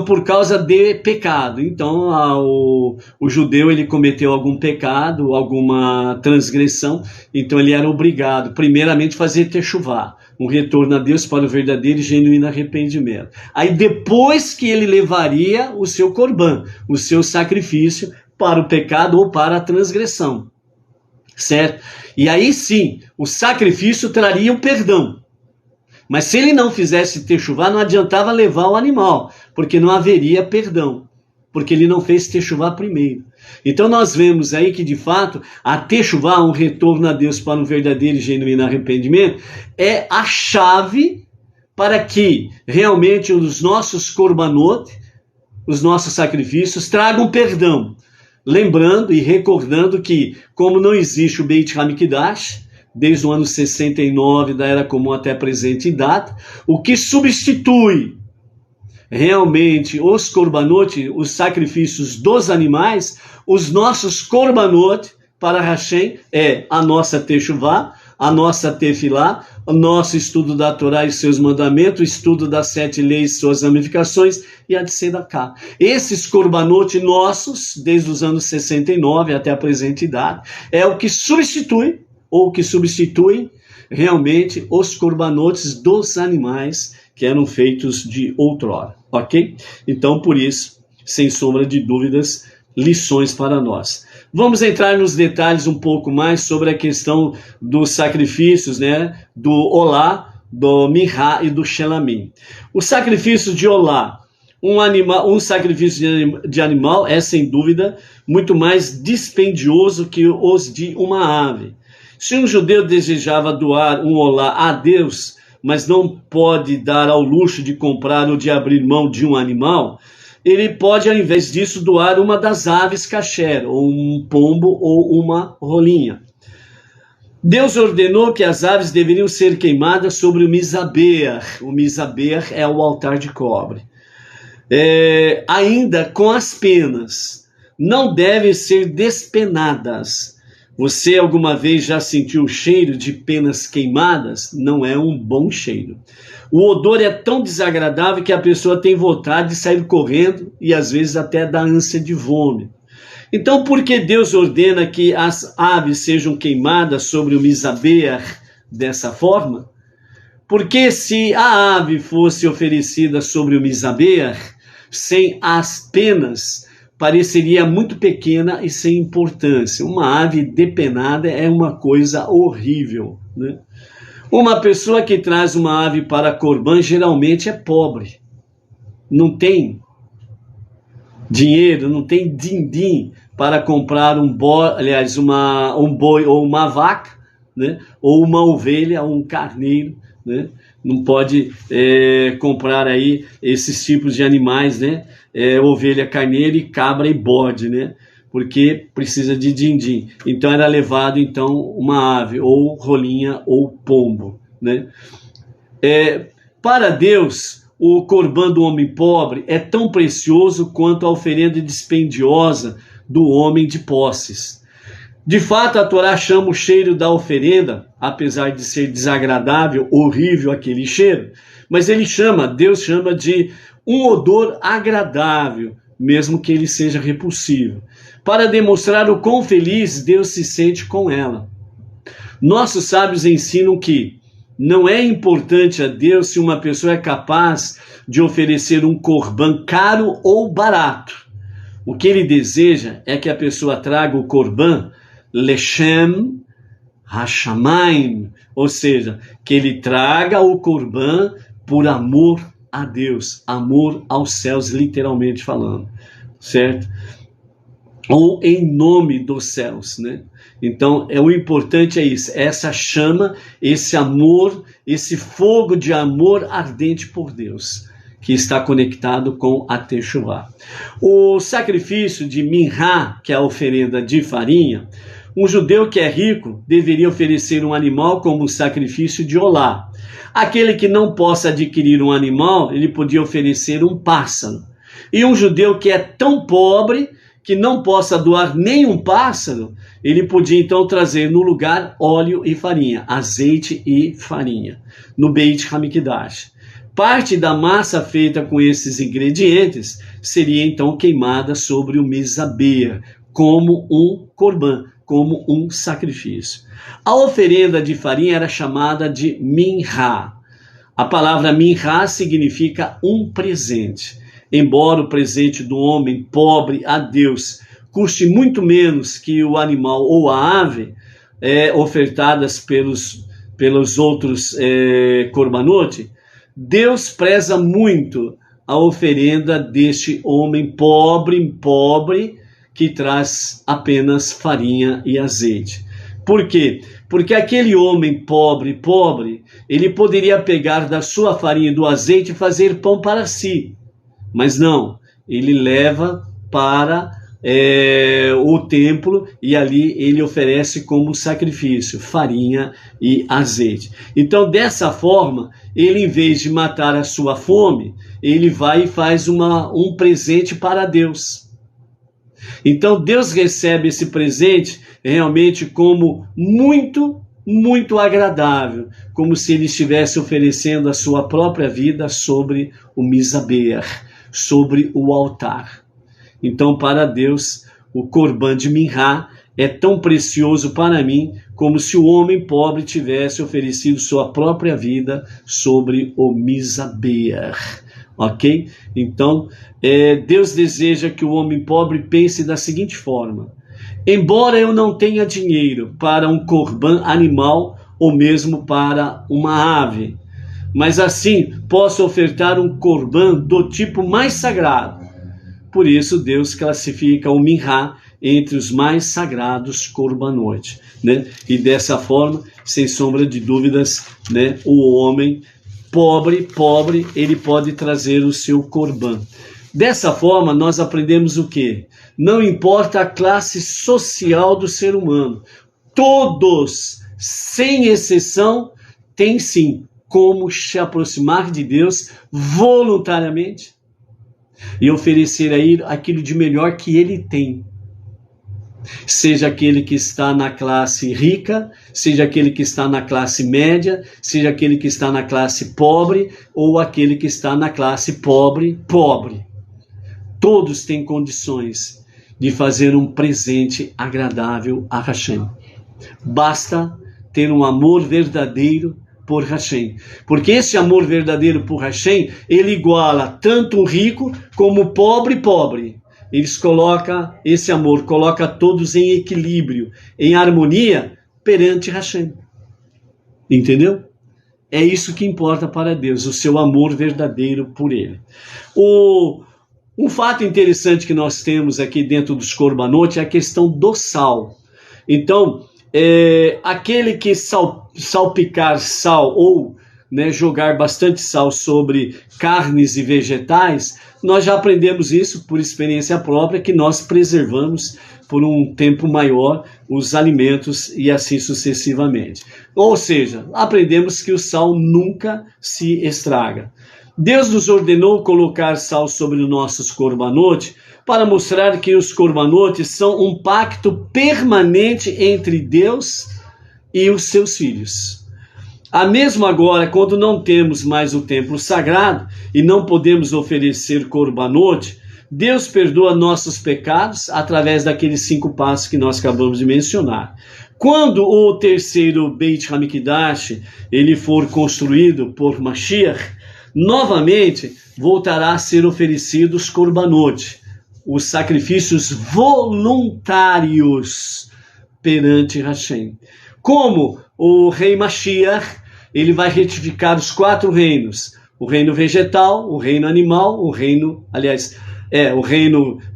por causa de pecado. Então, o judeu ele cometeu algum pecado, alguma transgressão, então ele era obrigado, primeiramente, a fazer teshuvá, um retorno a Deus para o verdadeiro e genuíno arrependimento. Aí depois que ele levaria o seu corban, o seu sacrifício para o pecado ou para a transgressão. Certo? E aí sim, o sacrifício traria o perdão. Mas se ele não fizesse teshuvá, não adiantava levar o animal, porque não haveria perdão, porque ele não fez teshuvá primeiro. Então nós vemos aí que de fato a teshuvá, um retorno a Deus para um verdadeiro e genuíno arrependimento, é a chave para que realmente os nossos korbanot, os nossos sacrifícios, tragam perdão. Lembrando e recordando que, como não existe o Beit HaMikdash, desde o ano 69 da Era Comum até a presente data, o que substitui realmente os korbanot, os sacrifícios dos animais, os nossos korbanot para Hashem é a nossa teshuvá, a nossa tefilá, o nosso estudo da Torá e seus mandamentos, o estudo das 7 leis e suas ramificações e a de Sedaká. Esses korbanot nossos, desde os anos 69 até a presente idade, é o que substitui, ou que substitui realmente os corbanotes dos animais que eram feitos de outrora, ok? Então, por isso, sem sombra de dúvidas, lições para nós. Vamos entrar nos detalhes um pouco mais sobre a questão dos sacrifícios, né? Do Olá, do Minhá e do Shelamim. O sacrifício de Olá, um sacrifício de animal é, sem dúvida, muito mais dispendioso que os de uma ave. Se um judeu desejava doar um Olá a Deus, mas não pode dar ao luxo de comprar ou de abrir mão de um animal, ele pode, ao invés disso, doar uma das aves kasher, ou um pombo, ou uma rolinha. Deus ordenou que as aves deveriam ser queimadas sobre o mizaber. O mizaber é o altar de cobre. Ainda com as penas. Não devem ser despenadas. Você alguma vez já sentiu o cheiro de penas queimadas? Não é um bom cheiro. O odor é tão desagradável que a pessoa tem vontade de sair correndo e às vezes até dá ânsia de vômito. Então, por que Deus ordena que as aves sejam queimadas sobre o mizaber dessa forma? Porque se a ave fosse oferecida sobre o mizaber, sem as penas, pareceria muito pequena e sem importância. Uma ave depenada é uma coisa horrível, né? Uma pessoa que traz uma ave para Corban geralmente é pobre. Não tem dinheiro, não tem din-din para comprar um boi ou uma vaca, né? Ou uma ovelha ou um carneiro, né? Não pode comprar aí esses tipos de animais, né? Ovelha, carneiro, e cabra e bode, né? Porque precisa de din-din. Então era levado então uma ave, ou rolinha, ou pombo, né? Para Deus, o corban do homem pobre é tão precioso quanto a oferenda dispendiosa do homem de posses. De fato, a Torá chama o cheiro da oferenda, apesar de ser desagradável, horrível aquele cheiro, mas Deus chama de um odor agradável, mesmo que ele seja repulsivo, para demonstrar o quão feliz Deus se sente com ela. Nossos sábios ensinam que não é importante a Deus se uma pessoa é capaz de oferecer um corban caro ou barato. O que ele deseja é que a pessoa traga o corban Leshem Hashamayim, ou seja, que ele traga o corban por amor a Deus, amor aos céus, literalmente falando, certo? Ou em nome dos céus, né? Então, o importante é isso, essa chama, esse amor, esse fogo de amor ardente por Deus, que está conectado com a Teshuvah. O sacrifício de Minhá, que é a oferenda de farinha, um judeu que é rico deveria oferecer um animal como um sacrifício de olá. Aquele que não possa adquirir um animal, ele podia oferecer um pássaro. E um judeu que é tão pobre que não possa doar nenhum pássaro, ele podia então trazer no lugar óleo e farinha, azeite e farinha, no Beit Hamikdash. Parte da massa feita com esses ingredientes seria então queimada sobre o mizaber, como um corban, como um sacrifício. A oferenda de farinha era chamada de minhá. A palavra minhá significa um presente. Embora o presente do homem pobre a Deus custe muito menos que o animal ou a ave ofertadas pelos outros korbanot, Deus preza muito a oferenda deste homem pobre que traz apenas farinha e azeite. Por quê? Porque aquele homem pobre, ele poderia pegar da sua farinha e do azeite e fazer pão para si. Mas não, ele leva para o templo e ali ele oferece como sacrifício farinha e azeite. Então, dessa forma, ele, em vez de matar a sua fome, ele vai e faz um presente para Deus. Então, Deus recebe esse presente realmente como muito muito agradável, como se ele estivesse oferecendo a sua própria vida sobre o mizaber, sobre o altar. Então, para Deus, o Corban de Minhá é tão precioso para mim como se o homem pobre tivesse oferecido sua própria vida sobre o mizaber. Ok? Então, Deus deseja que o homem pobre pense da seguinte forma: embora eu não tenha dinheiro para um corban animal ou mesmo para uma ave, mas assim posso ofertar um corban do tipo mais sagrado. Por isso Deus classifica o minhá entre os mais sagrados korbanot, né? E dessa forma, sem sombra de dúvidas, né, o homem pobre, ele pode trazer o seu corban. Dessa forma, nós aprendemos o quê? Não importa a classe social do ser humano, todos, sem exceção, têm sim como se aproximar de Deus voluntariamente e oferecer a ele aquilo de melhor que ele tem. Seja aquele que está na classe rica, seja aquele que está na classe média, seja aquele que está na classe pobre, ou aquele que está na classe pobre. Todos têm condições de fazer um presente agradável a Hashem. Basta ter um amor verdadeiro por Hashem. Porque esse amor verdadeiro por Hashem, ele iguala tanto o rico como o pobre. Esse amor coloca todos em equilíbrio, em harmonia perante Hashem. Entendeu? É isso que importa para Deus, o seu amor verdadeiro por ele. Um fato interessante que nós temos aqui dentro dos korbanot é a questão do sal. Então, aquele que salpicar sal ou, né, jogar bastante sal sobre carnes e vegetais, nós já aprendemos isso por experiência própria, que nós preservamos por um tempo maior os alimentos e assim sucessivamente. Ou seja, aprendemos que o sal nunca se estraga. Deus nos ordenou colocar sal sobre os nossos korbanot para mostrar que os korbanot são um pacto permanente entre Deus e os seus filhos. Mesmo agora, quando não temos mais o templo sagrado e não podemos oferecer korbanot, Deus perdoa nossos pecados através daqueles 5 passos que nós acabamos de mencionar. Quando o terceiro Beit HaMikdash ele for construído por Mashiach, novamente voltará a ser oferecidos korbanot, os sacrifícios voluntários perante Hashem. Como o rei Mashiach, ele vai retificar os 4 reinos: o reino vegetal, o reino animal, o reino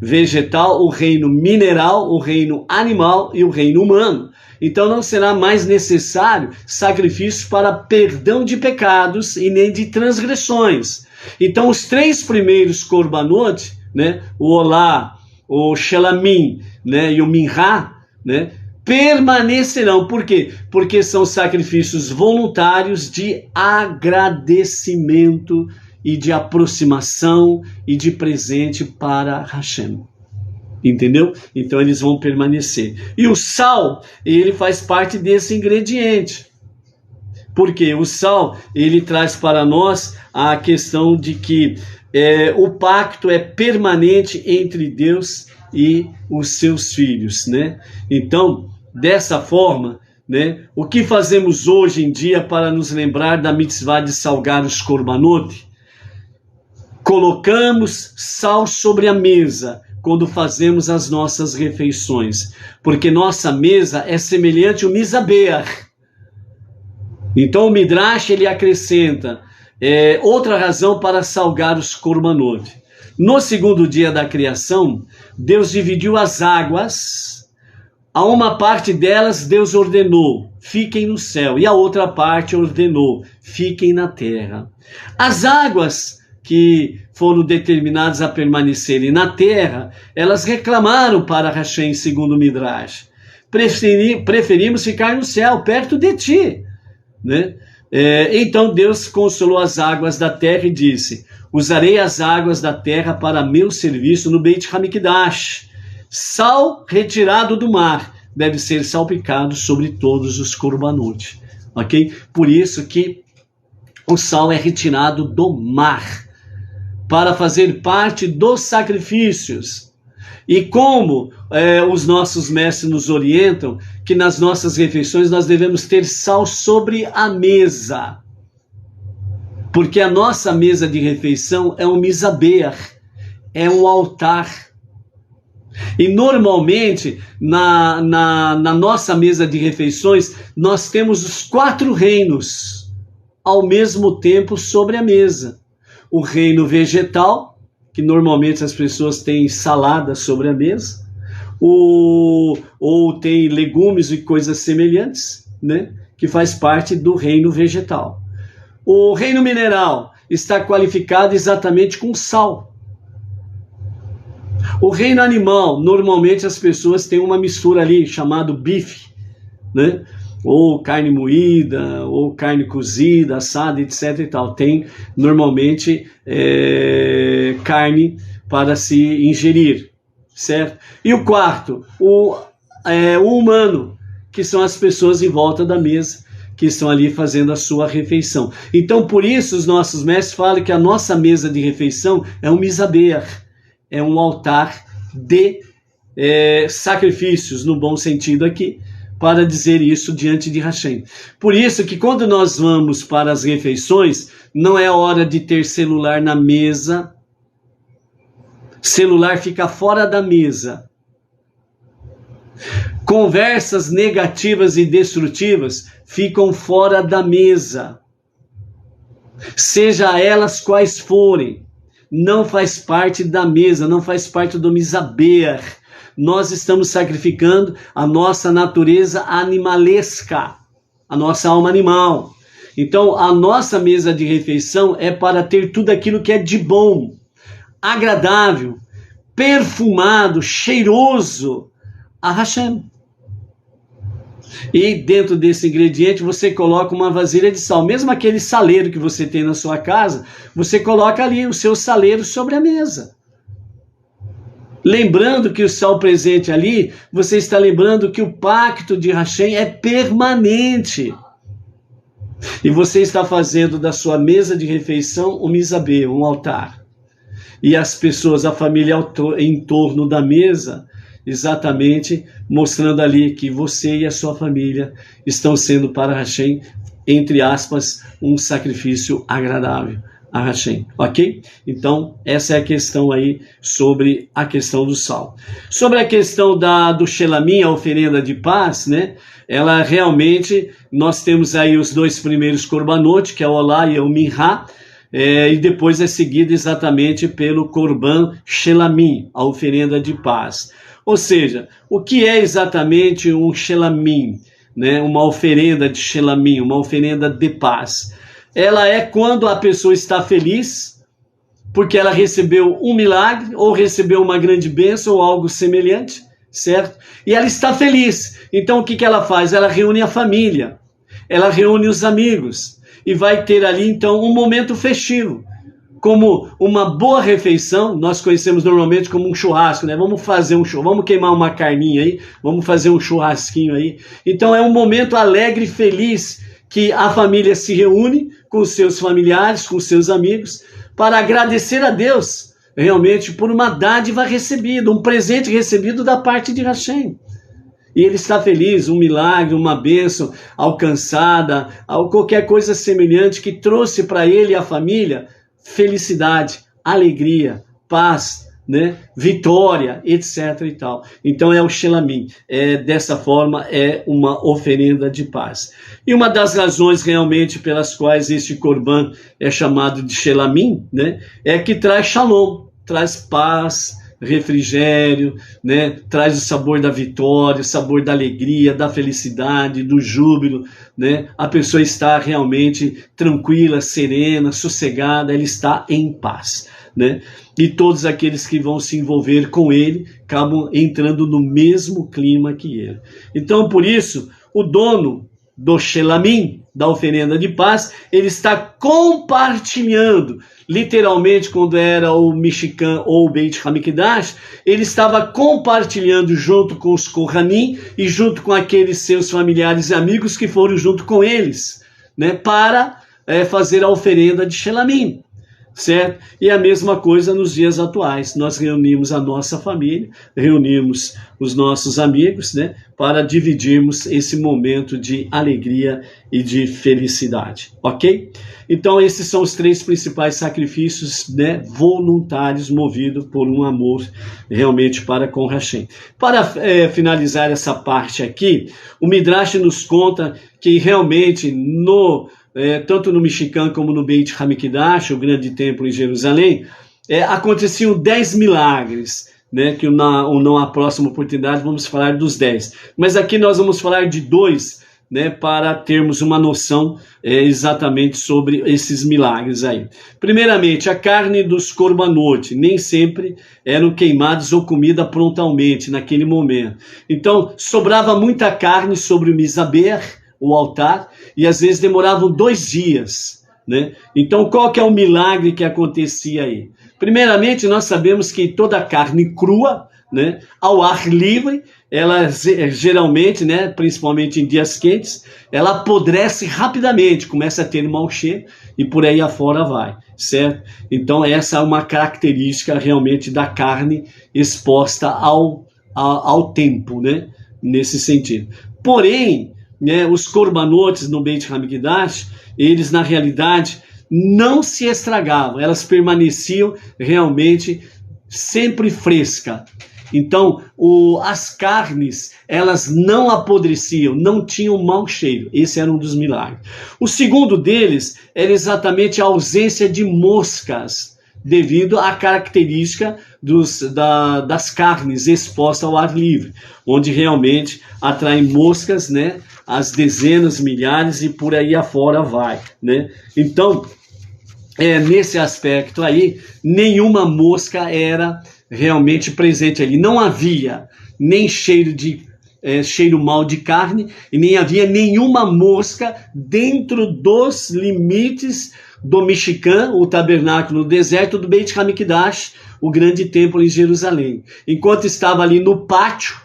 vegetal, o reino mineral, o reino animal e o reino humano. Então não será mais necessário sacrifício para perdão de pecados e nem de transgressões. Então os 3 primeiros korbanot, né, o olá, o shelamim, né, e o minhá, né, permanecerão. Por quê? Porque são sacrifícios voluntários de agradecimento e de aproximação e de presente para Hashem. Entendeu? Então eles vão permanecer. E o sal, ele faz parte desse ingrediente. Porque o sal, ele traz para nós a questão de que o pacto é permanente entre Deus e os seus filhos, né? Então, dessa forma, né, o que fazemos hoje em dia para nos lembrar da mitzvah de salgar os korbanot? Colocamos sal sobre a mesa quando fazemos as nossas refeições, porque nossa mesa é semelhante ao mizaber. Então o Midrash ele acrescenta outra razão para salgar os korbanot. No segundo dia da criação, Deus dividiu as águas. A uma parte delas Deus ordenou, fiquem no céu, e a outra parte ordenou, fiquem na terra. As águas que foram determinadas a permanecerem na terra, elas reclamaram para Hashem, segundo o Midrash: preferimos ficar no céu, perto de ti, né? Então Deus consolou as águas da terra e disse: usarei as águas da terra para meu serviço no Beit HaMikdash, sal retirado do mar, deve ser salpicado sobre todos os korbanot, ok? Por isso que o sal é retirado do mar, para fazer parte dos sacrifícios. E como os nossos mestres nos orientam, que nas nossas refeições nós devemos ter sal sobre a mesa. Porque a nossa mesa de refeição é um misaber, é um altar. E normalmente, na nossa mesa de refeições, nós temos os 4 reinos ao mesmo tempo sobre a mesa. O reino vegetal, que normalmente as pessoas têm salada sobre a mesa, ou tem legumes e coisas semelhantes, né, que faz parte do reino vegetal. O reino mineral está qualificado exatamente com sal. O reino animal, normalmente as pessoas têm uma mistura ali, chamado bife, né? Ou carne moída, ou carne cozida, assada, etc. e tal. Tem, normalmente, carne para se ingerir, certo? E o quarto, o humano, que são as pessoas em volta da mesa, que estão ali fazendo a sua refeição. Então, por isso, os nossos mestres falam que a nossa mesa de refeição é um misaber, é um altar de sacrifícios, no bom sentido aqui, para dizer isso diante de Hashem. Por isso que quando nós vamos para as refeições, não é hora de ter celular na mesa. Celular fica fora da mesa. Conversas negativas e destrutivas ficam fora da mesa. Seja elas quais forem, não faz parte da mesa, não faz parte do misaber. Nós estamos sacrificando a nossa natureza animalesca, a nossa alma animal. Então, a nossa mesa de refeição é para ter tudo aquilo que é de bom, agradável, perfumado, cheiroso a Hashem. E dentro desse ingrediente você coloca uma vasilha de sal. Mesmo aquele saleiro que você tem na sua casa, você coloca ali o seu saleiro sobre a mesa. Lembrando que o sal presente ali, você está lembrando que o pacto de Hashem é permanente. E você está fazendo da sua mesa de refeição um misabê, um altar. E as pessoas, a família em torno da mesa, exatamente mostrando ali que você e a sua família estão sendo para Hashem, entre aspas, um sacrifício agradável a Hashem, ok? Então, essa é a questão aí sobre a questão do sal. Sobre a questão do Shelamim, a oferenda de paz, né? Ela realmente, nós temos aí os 2 primeiros korbanot, que é o Olá e o Minha, e depois é seguido exatamente pelo Korban Shelamim, a oferenda de paz. Ou seja, o que é exatamente um Shelamim, né? Uma oferenda de Shelamim, uma oferenda de paz? Ela é quando a pessoa está feliz, porque ela recebeu um milagre, ou recebeu uma grande bênção, ou algo semelhante, certo? E ela está feliz. Então o que ela faz? Ela reúne a família, ela reúne os amigos, e vai ter ali então um momento festivo. Como uma boa refeição, nós conhecemos normalmente como um churrasco, né? Vamos fazer um churrasco, vamos queimar uma carninha aí, vamos fazer um churrasquinho aí. Então é um momento alegre e feliz que a família se reúne com os seus familiares, com os seus amigos, para agradecer a Deus realmente por uma dádiva recebida, um presente recebido da parte de Hashem. E ele está feliz, um milagre, uma bênção alcançada, qualquer coisa semelhante que trouxe para ele e a família felicidade, alegria, paz, né? Vitória, etc. e tal. Então é o Shelamim. Dessa forma é uma oferenda de paz. E uma das razões realmente pelas quais este Korban é chamado de Shelamim, né? É que traz Shalom, traz paz, refrigério, né? Traz o sabor da vitória, o sabor da alegria, da felicidade, do júbilo, né? A pessoa está realmente tranquila, serena, sossegada, ela está em paz, né? E todos aqueles que vão se envolver com ele acabam entrando no mesmo clima que ele. Então, por isso, o dono do Shelamim, da oferenda de paz, ele está compartilhando. Literalmente, quando era o Mishkan ou o Beit HaMikdash, ele estava compartilhando junto com os Kohanim e junto com aqueles seus familiares e amigos que foram junto com eles, né, para fazer a oferenda de Shelamim. Certo? E a mesma coisa nos dias atuais. Nós reunimos a nossa família, reunimos os nossos amigos, né, para dividirmos esse momento de alegria e de felicidade. Ok? Então, esses são os 3 principais sacrifícios, né, voluntários, movidos por um amor realmente para com Hashem. Para finalizar essa parte aqui, o Midrash nos conta que realmente tanto no Mishkan como no Beit HaMikdash, o grande templo em Jerusalém, aconteciam 10 milagres, né, que na próxima oportunidade vamos falar dos 10. Mas aqui nós vamos falar de 2, né, para termos uma noção exatamente sobre esses milagres aí. Primeiramente, a carne dos korbanot nem sempre eram queimados ou comida prontamente naquele momento. Então, sobrava muita carne sobre o mizaber, o altar, e às vezes demoravam 2 dias, né? Então, qual que é o milagre que acontecia aí? Primeiramente, nós sabemos que toda carne crua, né, ao ar livre, ela geralmente, né, principalmente em dias quentes, ela apodrece rapidamente, começa a ter mau cheiro e por aí afora vai, certo? Então, essa é uma característica realmente da carne exposta ao tempo, né, nesse sentido. Porém, né, os corbanotes no Beit HaMikdash, eles na realidade não se estragavam, elas permaneciam realmente sempre frescas. Então, as carnes, elas não apodreciam, não tinham mau cheiro. Esse era um dos milagres. O segundo deles era exatamente a ausência de moscas, devido à característica das carnes expostas ao ar livre, onde realmente atraem moscas, né, as dezenas, milhares e por aí afora vai, né? Então, nesse aspecto aí, nenhuma mosca era realmente presente ali. Não havia nem cheiro mau de carne e nem havia nenhuma mosca dentro dos limites do Mishkan, o tabernáculo no deserto, do Beit HaMikdash, o grande templo em Jerusalém. Enquanto estava ali no pátio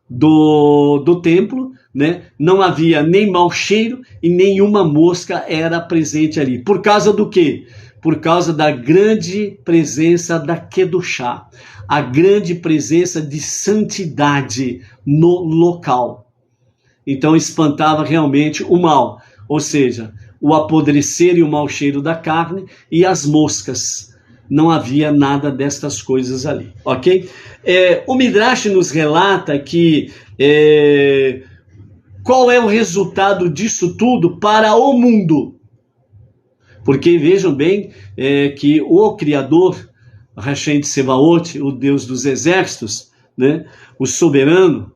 do templo, né, não havia nem mau cheiro e nenhuma mosca era presente ali. Por causa do quê? Por causa da grande presença da Kedushá, a grande presença de santidade no local. Então espantava realmente o mal, ou seja, o apodrecer e o mau cheiro da carne e as moscas. Não havia nada destas coisas ali, ok? O Midrash nos relata que qual é o resultado disso tudo para o mundo? Porque vejam bem que o Criador, Hashem de Sebaot, o Deus dos exércitos, né, o soberano,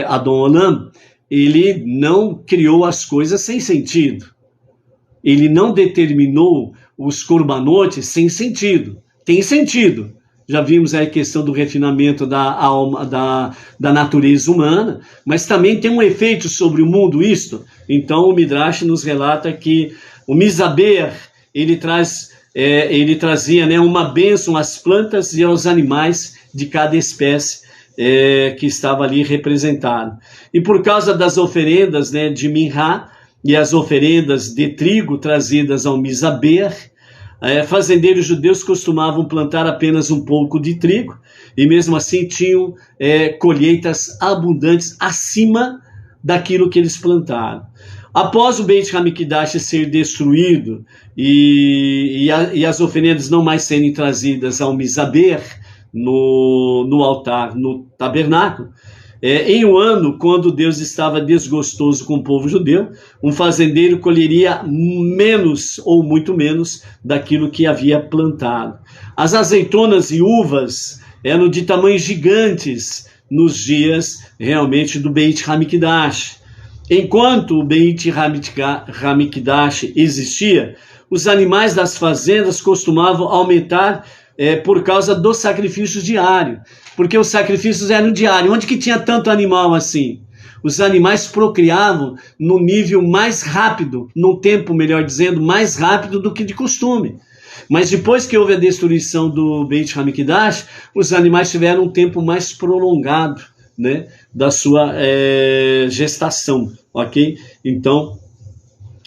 Adon Olam, ele não criou as coisas sem sentido. Ele não determinou os corbanotes sem sentido. Tem sentido. Já vimos aí a questão do refinamento da alma, da natureza humana, mas também tem um efeito sobre o mundo isto. Então o Midrash nos relata que o Mizaber, ele trazia, né, uma bênção às plantas e aos animais de cada espécie que estava ali representada. E por causa das oferendas, né, de Minha e as oferendas de trigo trazidas ao Mizaber, fazendeiros judeus costumavam plantar apenas um pouco de trigo e mesmo assim tinham colheitas abundantes acima daquilo que eles plantaram. Após o Beit HaMikdash ser destruído e as oferendas não mais serem trazidas ao Mizaber, no altar, no tabernáculo, em um ano, quando Deus estava desgostoso com o povo judeu, um fazendeiro colheria menos ou muito menos daquilo que havia plantado. As azeitonas e uvas eram de tamanhos gigantes nos dias realmente do Beit HaMikdash. Enquanto o Beit HaMikdash existia, os animais das fazendas costumavam aumentar por causa dos sacrifícios diários, porque os sacrifícios eram diários. Onde que tinha tanto animal assim? os animais procriavam no nível mais rápido, num tempo, melhor dizendo, mais rápido do que de costume. Mas depois que houve a destruição do Beit HaMikdash, os animais tiveram um tempo mais prolongado, né, da sua gestação, ok? Então,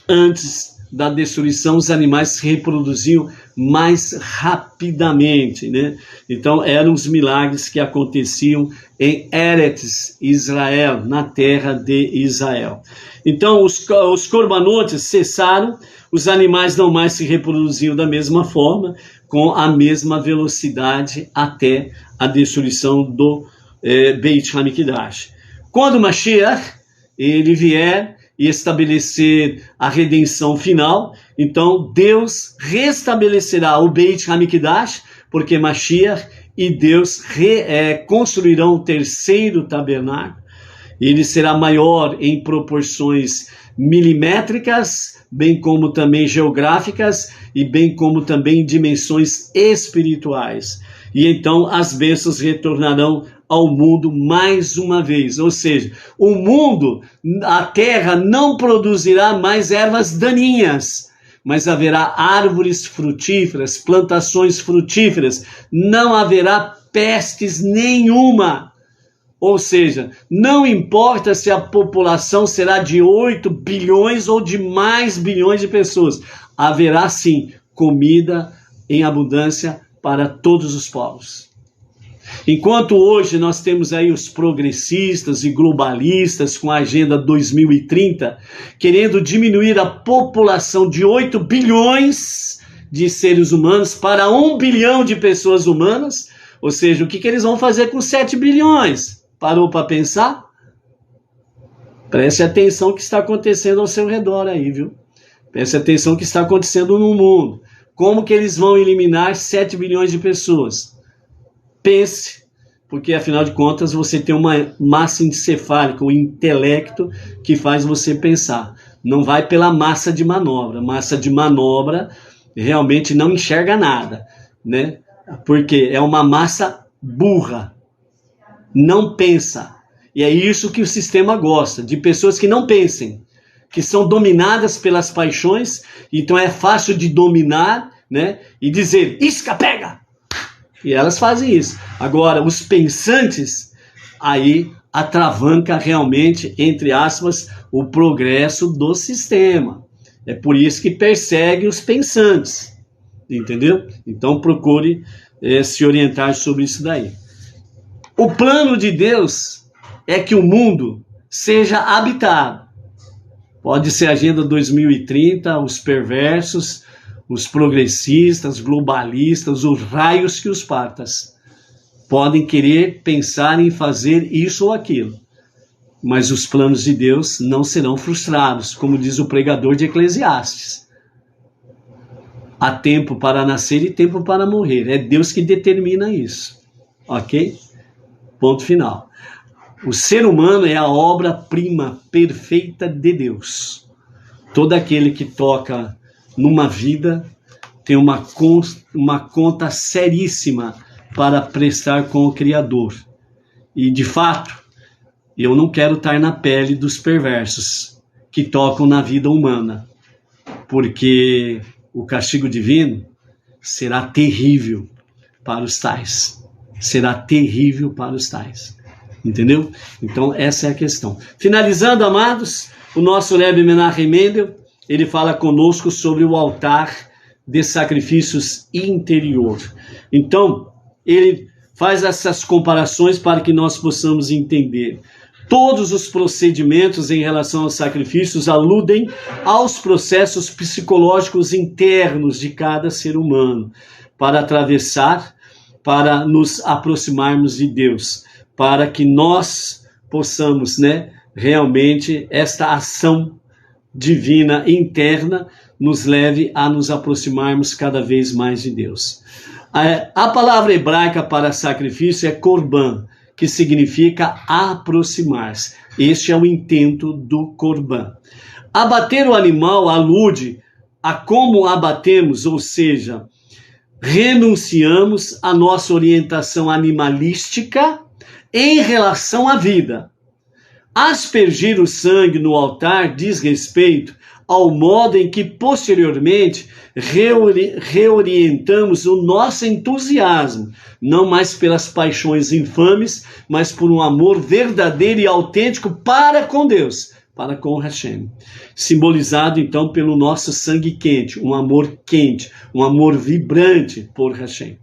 antes da destruição, os animais se reproduziam mais rapidamente, né? Então, eram os milagres que aconteciam em Eretz Israel, na terra de Israel. Então, os corbanotes cessaram, os animais não mais se reproduziam da mesma forma, com a mesma velocidade até a destruição do Beit HaMikdash. Quando Mashiach ele vier e estabelecer a redenção final, então Deus restabelecerá o Beit HaMikdash, porque Mashiach e Deus construirão o terceiro tabernáculo. Ele será maior em proporções milimétricas, bem como também geográficas e bem como também em dimensões espirituais. E então as bênçãos retornarão ao mundo mais uma vez, ou seja, o mundo, a terra não produzirá mais ervas daninhas, mas haverá árvores frutíferas, plantações frutíferas, não haverá pestes nenhuma. Ou seja, não importa se a população será de 8 bilhões ou de mais bilhões de pessoas, haverá sim comida em abundância para todos os povos. Enquanto hoje nós temos aí os progressistas e globalistas com a Agenda 2030, querendo diminuir a população de 8 bilhões de seres humanos para 1 bilhão de pessoas humanas, ou seja, o que eles vão fazer com 7 bilhões? Parou para pensar? Preste atenção no que está acontecendo ao seu redor aí, viu? Preste atenção no que está acontecendo no mundo. Como que eles vão eliminar 7 bilhões de pessoas? Pense, porque afinal de contas você tem uma massa encefálica, o intelecto que faz você pensar. Não vai pela massa de manobra. Massa de manobra realmente não enxerga nada, né? Porque é uma massa burra, não pensa. E é isso que o sistema gosta, de pessoas que não pensem, que são dominadas pelas paixões, então é fácil de dominar, né? E dizer, isca, pega! E elas fazem isso. Agora, os pensantes, aí atravanca realmente, entre aspas, o progresso do sistema. É por isso que persegue os pensantes. Entendeu? Então procure se orientar sobre isso daí. O plano de Deus é que o mundo seja habitado. Pode ser a Agenda 2030, os perversos, os progressistas, globalistas, os raios que os partas podem querer pensar em fazer isso ou aquilo. Mas os planos de Deus não serão frustrados, como diz o pregador de Eclesiastes. Há tempo para nascer e tempo para morrer. É Deus que determina isso. Ok? Ponto final. O ser humano é a obra-prima perfeita de Deus. Todo aquele que toca numa vida tem uma conta seríssima para prestar com o Criador. E, de fato, eu não quero estar na pele dos perversos que tocam na vida humana, porque o castigo divino será terrível para os tais. Será terrível para os tais. Entendeu? Então, essa é a questão. Finalizando, amados, o nosso Rebbe Menachem Mendel, ele fala conosco sobre o altar de sacrifícios interior. Então, ele faz essas comparações para que nós possamos entender. Todos os procedimentos em relação aos sacrifícios aludem aos processos psicológicos internos de cada ser humano, para atravessar, para nos aproximarmos de Deus, para que nós possamos, realmente, esta ação divina interna nos leve a nos aproximarmos cada vez mais de Deus. A palavra hebraica para sacrifício é korban, que significa aproximar-se. Este é o intento do korban. Abater o animal alude a como abatemos, ou seja, renunciamos à nossa orientação animalística em relação à vida. Aspergir o sangue no altar diz respeito ao modo em que posteriormente reorientamos o nosso entusiasmo, não mais pelas paixões infames, mas por um amor verdadeiro e autêntico para com Deus, para com Hashem. Simbolizado então pelo nosso sangue quente, um amor vibrante por Hashem.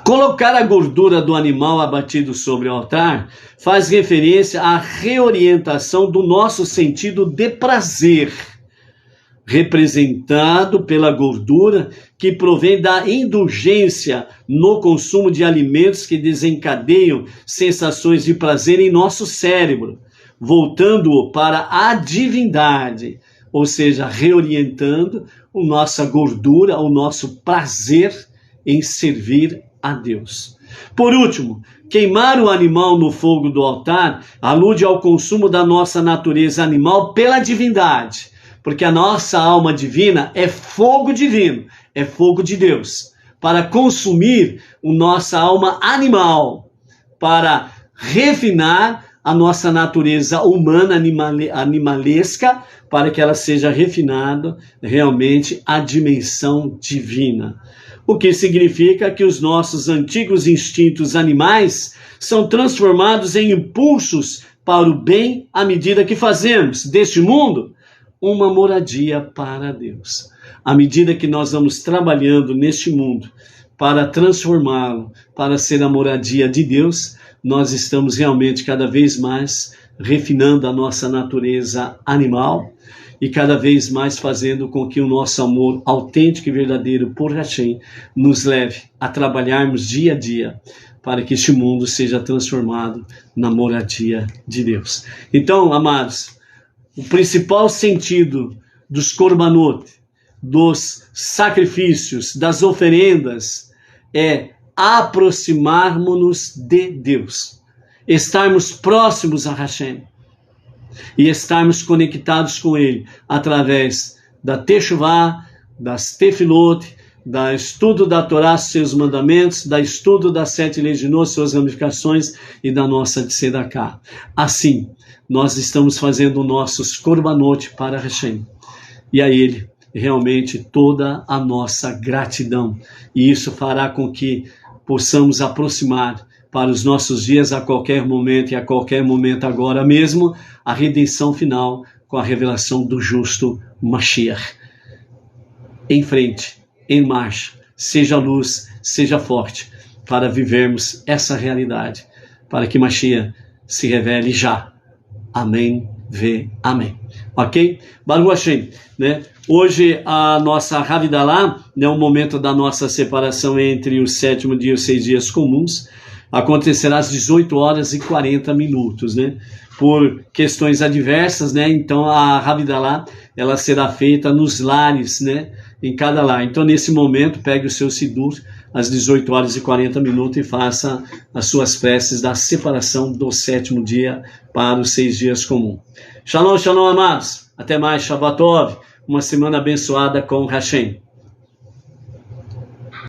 Colocar a gordura do animal abatido sobre o altar faz referência à reorientação do nosso sentido de prazer, representado pela gordura que provém da indulgência no consumo de alimentos que desencadeiam sensações de prazer em nosso cérebro, voltando-o para a divindade, ou seja, reorientando a nossa gordura, o nosso prazer em servir a Deus. Por último, queimar o animal no fogo do altar alude ao consumo da nossa natureza animal pela divindade, porque a nossa alma divina é fogo divino, é fogo de Deus, para consumir a nossa alma animal, para refinar a nossa natureza humana, animalesca, para que ela seja refinada realmente à dimensão divina. O que significa que os nossos antigos instintos animais são transformados em impulsos para o bem à medida que fazemos deste mundo uma moradia para Deus. À medida que nós vamos trabalhando neste mundo para transformá-lo, para ser a moradia de Deus, nós estamos realmente cada vez mais refinando a nossa natureza animal e cada vez mais fazendo com que o nosso amor autêntico e verdadeiro por Hashem nos leve a trabalharmos dia a dia para que este mundo seja transformado na moradia de Deus. Então, amados, o principal sentido dos korbanot, dos sacrifícios, das oferendas, é aproximarmos-nos de Deus, estarmos próximos a Hashem e estarmos conectados com Ele através da Teshuvah, das Tefilot, do estudo da Torá, seus mandamentos, do estudo das 7 leis de Noé, suas ramificações e da nossa Tzedakah. Assim, nós estamos fazendo nossos korbanot para Hashem e a Ele realmente toda a nossa gratidão, e isso fará com que possamos aproximar para os nossos dias a qualquer momento e a qualquer momento agora mesmo a redenção final com a revelação do justo Mashiach. Em frente, em marcha, seja luz, seja forte, para vivermos essa realidade, para que Mashiach se revele já. Amém, amém. Ok? Baruch Hashem, né? Hoje a nossa Havidalah, né, o momento da nossa separação entre o 7º dia e os 6 dias comuns, acontecerá às 18 horas e 40 minutos, né? Por questões adversas, né? Então a Havidalah, ela será feita nos lares, né? Em cada lar. Então nesse momento, pegue o seu Sidur às 18 horas e 40 minutos e faça as suas preces da separação do 7º dia para os 6 dias comuns. Shalom, shalom, amados. Até mais, Shabbat Tov. Uma semana abençoada com Hashem.